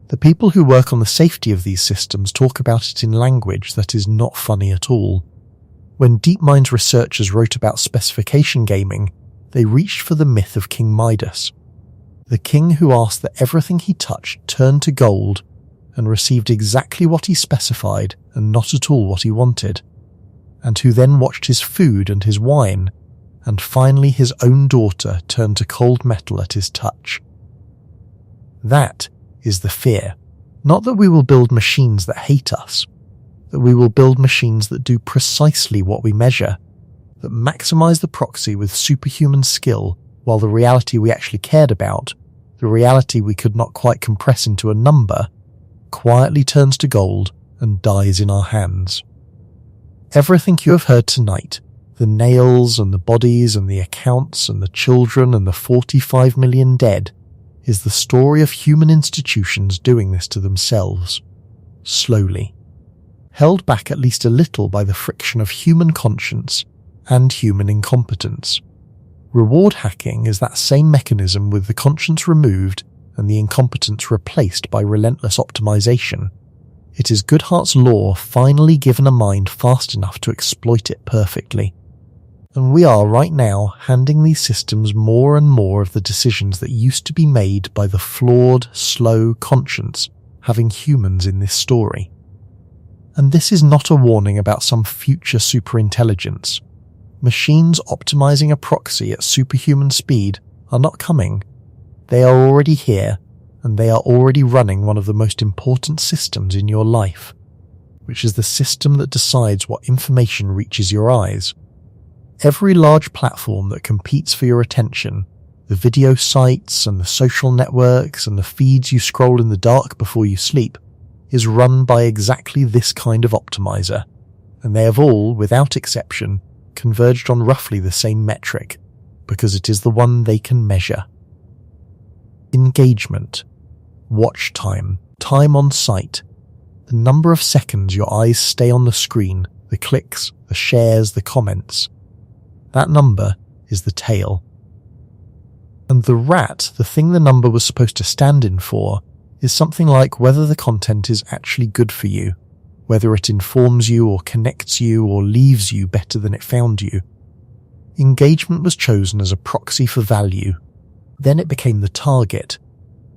The people who work on the safety of these systems talk about it in language that is not funny at all. When DeepMind's researchers wrote about specification gaming, they reached for the myth of King Midas, the king who asked that everything he touched turn to gold and received exactly what he specified and not at all what he wanted, and who then watched his food and his wine, and finally his own daughter turn to cold metal at his touch. That is the fear. Not that we will build machines that hate us, that we will build machines that do precisely what we measure, that maximize the proxy with superhuman skill, while the reality we actually cared about, the reality we could not quite compress into a number, quietly turns to gold and dies in our hands. Everything you have heard tonight, the nails and the bodies and the accounts and the children and the 45 million dead, is the story of human institutions doing this to themselves, slowly, held back at least a little by the friction of human conscience and human incompetence. Reward hacking is that same mechanism with the conscience removed and the incompetence replaced by relentless optimization. It is Goodhart's law finally given a mind fast enough to exploit it perfectly. And we are right now handing these systems more and more of the decisions that used to be made by the flawed, slow conscience having humans in this story. And this is not a warning about some future superintelligence. Machines optimizing a proxy at superhuman speed are not coming. They are already here, and they are already running one of the most important systems in your life, which is the system that decides what information reaches your eyes. Every large platform that competes for your attention, the video sites and the social networks and the feeds you scroll in the dark before you sleep, is run by exactly this kind of optimizer, and they have all, without exception, converged on roughly the same metric, because it is the one they can measure. Engagement, watch time, time on site, the number of seconds your eyes stay on the screen, the clicks, the shares, the comments. That number is the tail. And the rat, the thing the number was supposed to stand in for, is something like whether the content is actually good for you, whether it informs you or connects you or leaves you better than it found you. Engagement was chosen as a proxy for value. Then it became the target.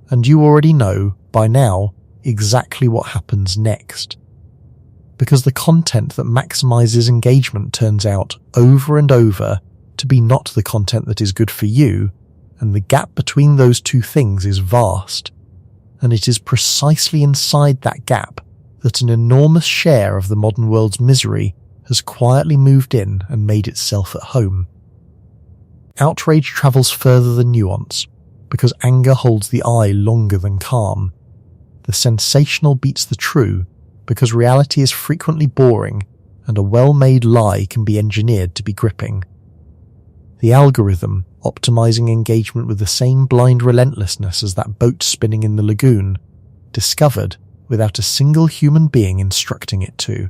And you already know, by now, exactly what happens next. Because the content that maximizes engagement turns out, over and over, to be not the content that is good for you, and the gap between those two things is vast. And it is precisely inside that gap that an enormous share of the modern world's misery has quietly moved in and made itself at home. Outrage travels further than nuance, because anger holds the eye longer than calm. The sensational beats the true, because reality is frequently boring, and a well-made lie can be engineered to be gripping. The algorithm, optimizing engagement with the same blind relentlessness as that boat spinning in the lagoon, discovered, without a single human being instructing it to,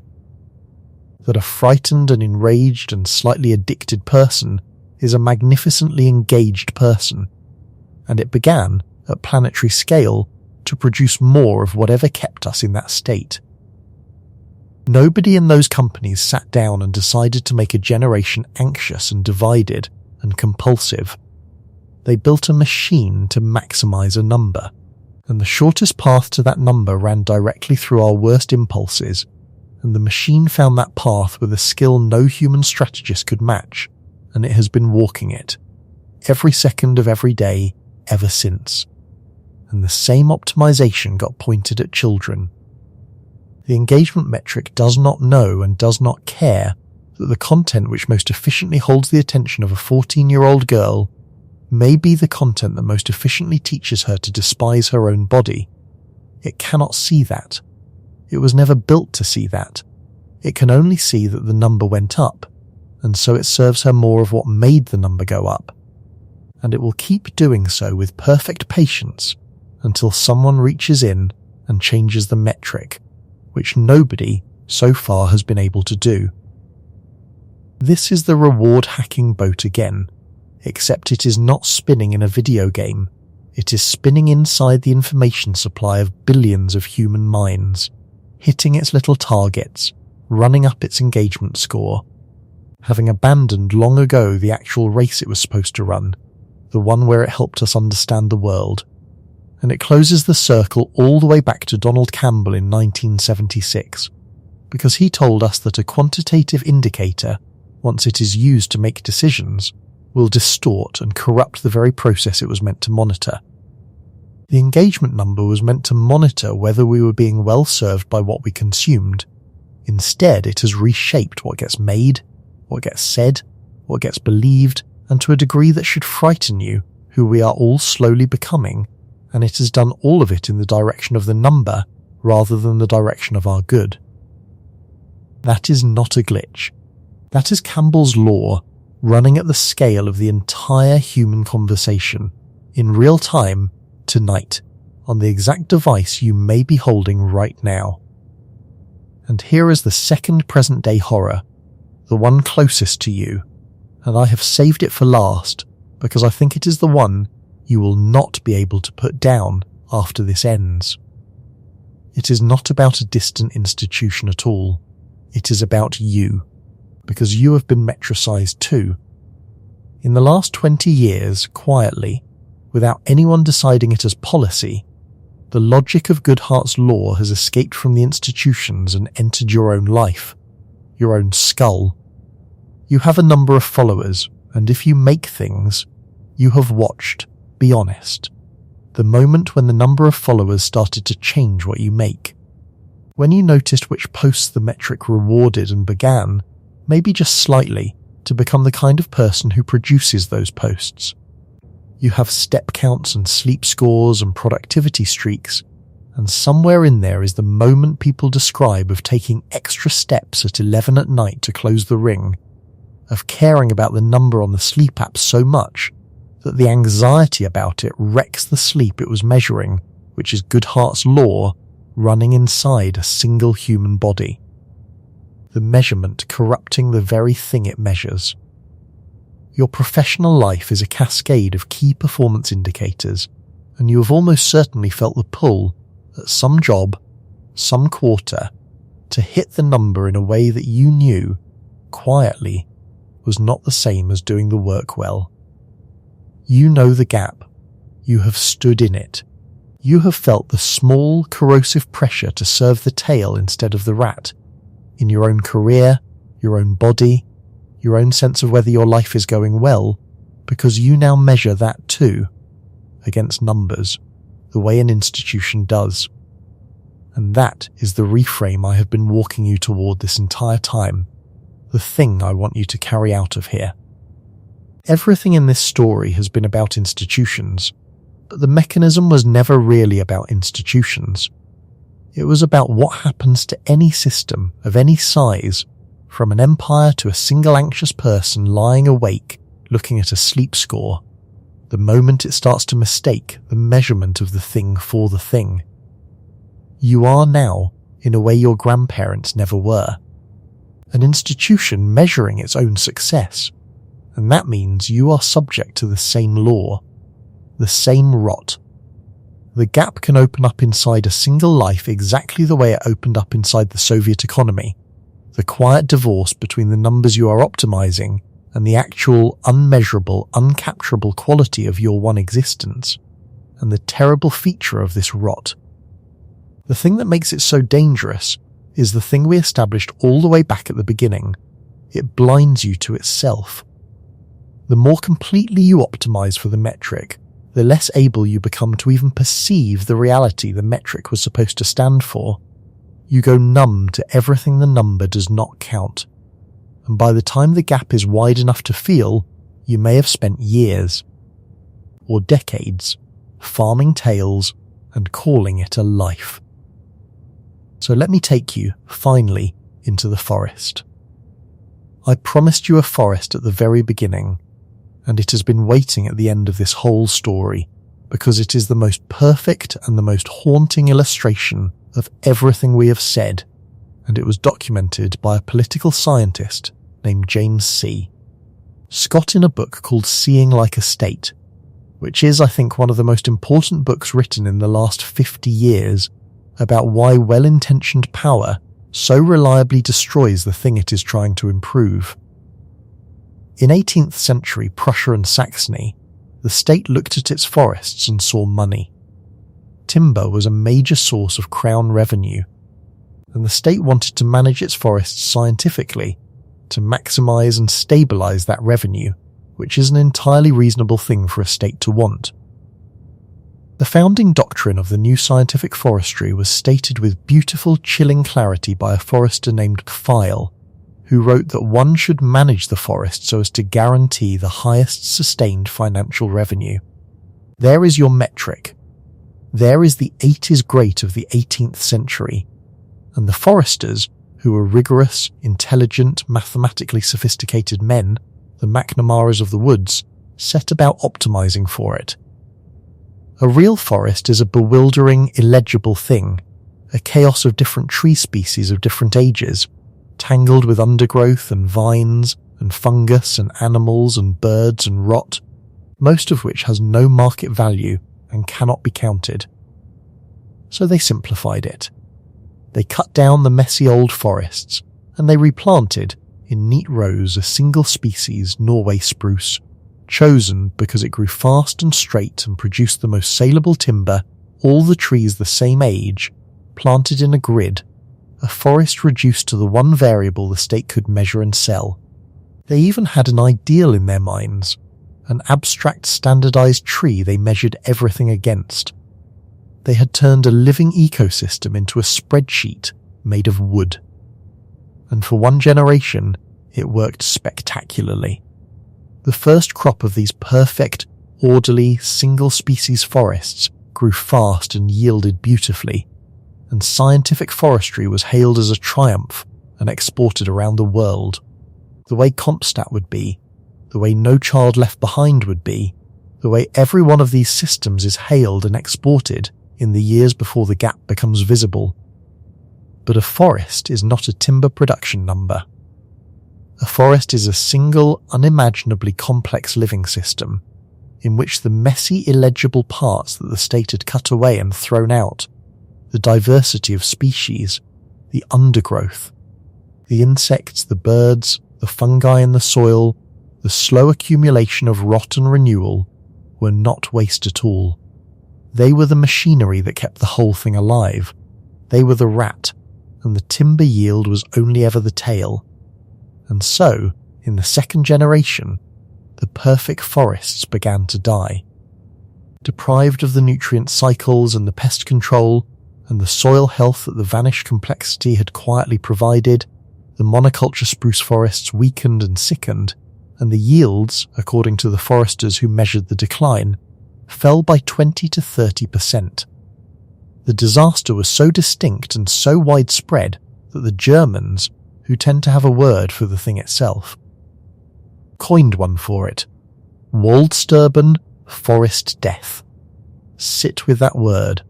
that a frightened and enraged and slightly addicted person is a magnificently engaged person, and it began, at planetary scale, to produce more of whatever kept us in that state. Nobody in those companies sat down and decided to make a generation anxious and divided and compulsive. They built a machine to maximize a number, and the shortest path to that number ran directly through our worst impulses, and the machine found that path with a skill no human strategist could match, and it has been walking it, every second of every day, ever since. And the same optimization got pointed at children. The engagement metric does not know and does not care that the content which most efficiently holds the attention of a 14-year-old girl may be the content that most efficiently teaches her to despise her own body. It cannot see that. It was never built to see that. It can only see that the number went up, and so it serves her more of what made the number go up. And it will keep doing so with perfect patience until someone reaches in and changes the metric, which nobody so far has been able to do. This is the reward hacking boat again, except it is not spinning in a video game. It is spinning inside the information supply of billions of human minds, hitting its little targets, running up its engagement score, having abandoned long ago the actual race it was supposed to run, the one where it helped us understand the world. And it closes the circle all the way back to Donald Campbell in 1976, because he told us that a quantitative indicator, once it is used to make decisions, will distort and corrupt the very process it was meant to monitor. The engagement number was meant to monitor whether we were being well served by what we consumed. Instead, it has reshaped what gets made, what gets said, what gets believed, and to a degree that should frighten you, who we are all slowly becoming, and it has done all of it in the direction of the number rather than the direction of our good. That is not a glitch. That is Campbell's law running at the scale of the entire human conversation, in real time, tonight, on the exact device you may be holding right now. And here is the second present-day horror, the one closest to you, and I have saved it for last because I think it is the one you will not be able to put down after this ends. It is not about a distant institution at all. It is about you, because you have been metricized too. In the last 20 years, quietly, without anyone deciding it as policy, the logic of Goodhart's law has escaped from the institutions and entered your own life, your own skull. You have a number of followers, and if you make things, you have watched, be honest, the moment when the number of followers started to change what you make. When you noticed which posts the metric rewarded and began, maybe just slightly, to become the kind of person who produces those posts. You have step counts and sleep scores and productivity streaks, and somewhere in there is the moment people describe of taking extra steps at 11 at night to close the ring, of caring about the number on the sleep app so much that the anxiety about it wrecks the sleep it was measuring, which is Goodhart's law running inside a single human body. The measurement corrupting the very thing it measures. Your professional life is a cascade of key performance indicators, and you have almost certainly felt the pull at some job, some quarter, to hit the number in a way that you knew, quietly, was not the same as doing the work well. You know the gap. You have stood in it. You have felt the small, corrosive pressure to serve the tail instead of the rat, in your own career, your own body, your own sense of whether your life is going well, because you now measure that too, against numbers, the way an institution does. And that is the reframe I have been walking you toward this entire time, the thing I want you to carry out of here. Everything in this story has been about institutions, but the mechanism was never really about institutions. It was about what happens to any system of any size, from an empire to a single anxious person lying awake looking at a sleep score, the moment it starts to mistake the measurement of the thing for the thing. You are now, in a way your grandparents never were, an institution measuring its own success, and that means you are subject to the same law, the same rot. The gap can open up inside a single life exactly the way it opened up inside the Soviet economy, the quiet divorce between the numbers you are optimizing and the actual, unmeasurable, uncapturable quality of your one existence, and the terrible feature of this rot. The thing that makes it so dangerous is the thing we established all the way back at the beginning. It blinds you to itself. The more completely you optimize for the metric, the less able you become to even perceive the reality the metric was supposed to stand for. You go numb to everything the number does not count. And by the time the gap is wide enough to feel, you may have spent years, or decades, farming tails and calling it a life. So let me take you, finally, into the forest. I promised you a forest at the very beginning, and it has been waiting at the end of this whole story, because it is the most perfect and the most haunting illustration of everything we have said, and it was documented by a political scientist named James C. Scott in a book called Seeing Like a State, which is, I think, one of the most important books written in the last 50 years about why well-intentioned power so reliably destroys the thing it is trying to improve. In 18th century Prussia and Saxony, the state looked at its forests and saw money. Timber was a major source of crown revenue, and the state wanted to manage its forests scientifically to maximize and stabilize that revenue, which is an entirely reasonable thing for a state to want. The founding doctrine of the new scientific forestry was stated with beautiful, chilling clarity by a forester named Pfeil, who wrote that one should manage the forest so as to guarantee the highest sustained financial revenue. There is your metric. There is the 80s great of the 18th century, and the foresters, who were rigorous, intelligent, mathematically sophisticated men, the McNamaras of the woods, set about optimizing for it. A real forest is a bewildering, illegible thing, a chaos of different tree species of different ages, tangled with undergrowth and vines and fungus and animals and birds and rot, most of which has no market value and cannot be counted. So they simplified it. They cut down the messy old forests, and they replanted, in neat rows, a single species Norway spruce, chosen because it grew fast and straight and produced the most saleable timber, all the trees the same age, planted in a grid, a forest reduced to the one variable the state could measure and sell. They even had an ideal in their minds, an abstract standardized tree they measured everything against. They had turned a living ecosystem into a spreadsheet made of wood. And for one generation, it worked spectacularly. The first crop of these perfect, orderly, single-species forests grew fast and yielded beautifully, and scientific forestry was hailed as a triumph and exported around the world. The way Comstat would be, the way No Child Left Behind would be, the way every one of these systems is hailed and exported in the years before the gap becomes visible. But a forest is not a timber production number. A forest is a single, unimaginably complex living system, in which the messy, illegible parts that the state had cut away and thrown out, the diversity of species, the undergrowth, the insects, the birds, the fungi in the soil, the slow accumulation of rot and renewal, were not waste at all. They were the machinery that kept the whole thing alive. They were the rat, and the timber yield was only ever the tail. And so, in the second generation, the perfect forests began to die. Deprived of the nutrient cycles and the pest control, and the soil health that the vanished complexity had quietly provided, the monoculture spruce forests weakened and sickened, and the yields, according to the foresters who measured the decline, fell by 20 to 30%. The disaster was so distinct and so widespread that the Germans, who tend to have a word for the thing itself, coined one for it. Waldsterben, forest death. Sit with that word.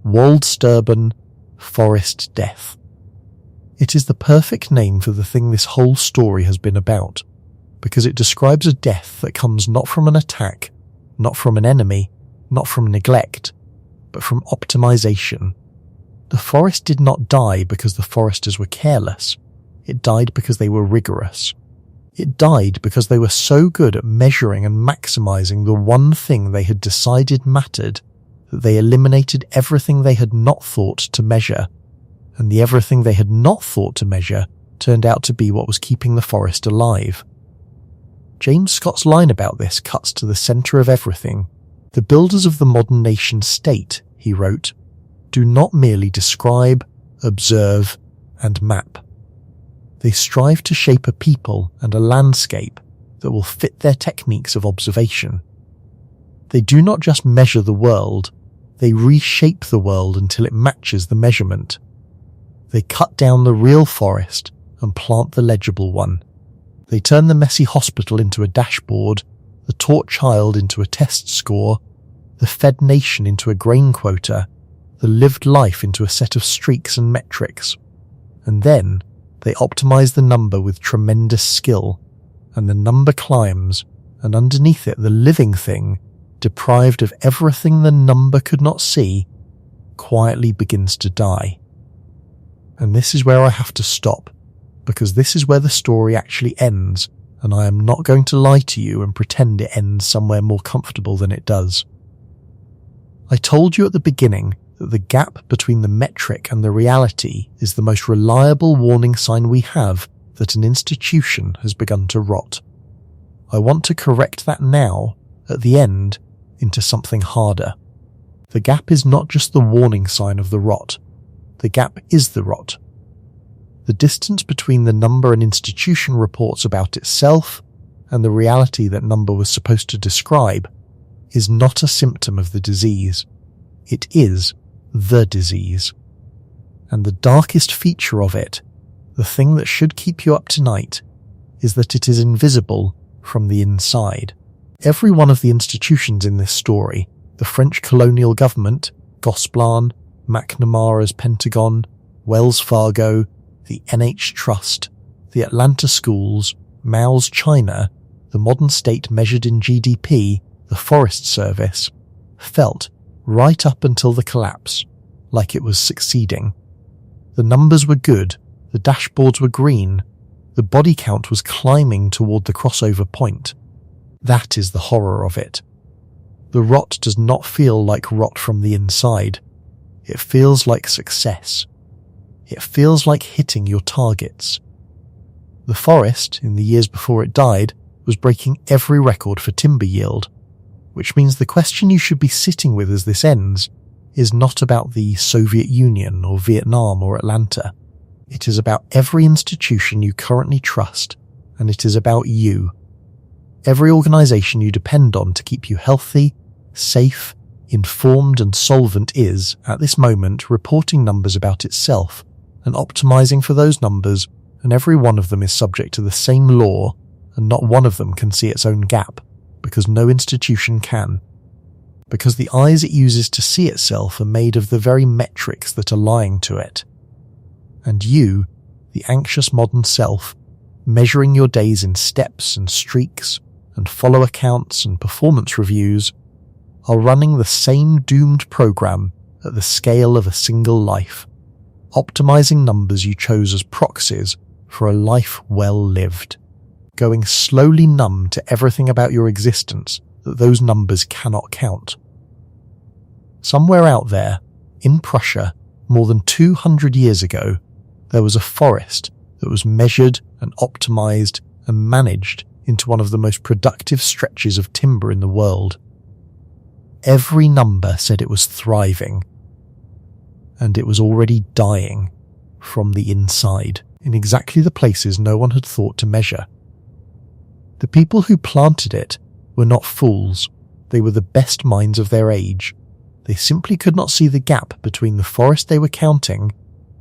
Waldsterben, forest death. It is the perfect name for the thing this whole story has been about, because it describes a death that comes not from an attack, not from an enemy, not from neglect, but from optimization. The forest did not die because the foresters were careless. It died because they were rigorous. It died because they were so good at measuring and maximizing the one thing they had decided mattered that they eliminated everything they had not thought to measure, and the everything they had not thought to measure turned out to be what was keeping the forest alive. James Scott's line about this cuts to the center of everything. The builders of the modern nation state, he wrote, do not merely describe, observe, and map. They strive to shape a people and a landscape that will fit their techniques of observation. They do not just measure the world, they reshape the world until it matches the measurement. They cut down the real forest and plant the legible one. They turn the messy hospital into a dashboard, the taught child into a test score, the fed nation into a grain quota, the lived life into a set of streaks and metrics. And then they optimize the number with tremendous skill, and the number climbs, and underneath it the living thing, deprived of everything the number could not see, quietly begins to die. And this is where I have to stop, because this is where the story actually ends, and I am not going to lie to you and pretend it ends somewhere more comfortable than it does. I told you at the beginning that the gap between the metric and the reality is the most reliable warning sign we have that an institution has begun to rot. I want to correct that now, at the end, into something harder. The gap is not just the warning sign of the rot. The gap is the rot. The distance between the number an institution reports about itself and the reality that number was supposed to describe is not a symptom of the disease. It is the disease. And the darkest feature of it, the thing that should keep you up tonight, is that it is invisible from the inside. Every one of the institutions in this story, the French colonial government, Gosplan, McNamara's Pentagon, Wells Fargo, the NH Trust, the Atlanta schools, Mao's China, the modern state measured in GDP, the Forest Service, felt, right up until the collapse, like it was succeeding. The numbers were good, the dashboards were green, the body count was climbing toward the crossover point. That is the horror of it. The rot does not feel like rot from the inside. It feels like success. It feels like hitting your targets. The forest, in the years before it died, was breaking every record for timber yield, which means the question you should be sitting with as this ends is not about the Soviet Union or Vietnam or Atlanta. It is about every institution you currently trust, and it is about you. Every organization you depend on to keep you healthy, safe, informed and solvent is, at this moment, reporting numbers about itself and optimizing for those numbers, and every one of them is subject to the same law, and not one of them can see its own gap, because no institution can. Because the eyes it uses to see itself are made of the very metrics that are lying to it. And you, the anxious modern self, measuring your days in steps and streaks, and follow accounts and performance reviews, are running the same doomed program at the scale of a single life, optimizing numbers you chose as proxies for a life well lived, going slowly numb to everything about your existence that those numbers cannot count. Somewhere out there, in Prussia, more than 200 years ago, there was a forest that was measured and optimized and managed into one of the most productive stretches of timber in the world. Every number said it was thriving, and it was already dying from the inside in exactly the places no one had thought to measure. The people who planted it were not fools. They were the best minds of their age. They simply could not see the gap between the forest they were counting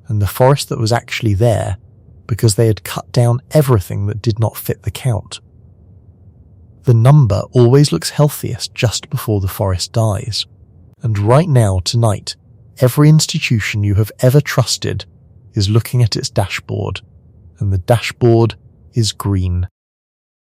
and the forest that was actually there, because they had cut down everything that did not fit the count. The number always looks healthiest just before the forest dies. And right now, tonight, every institution you have ever trusted is looking at its dashboard, and the dashboard is green.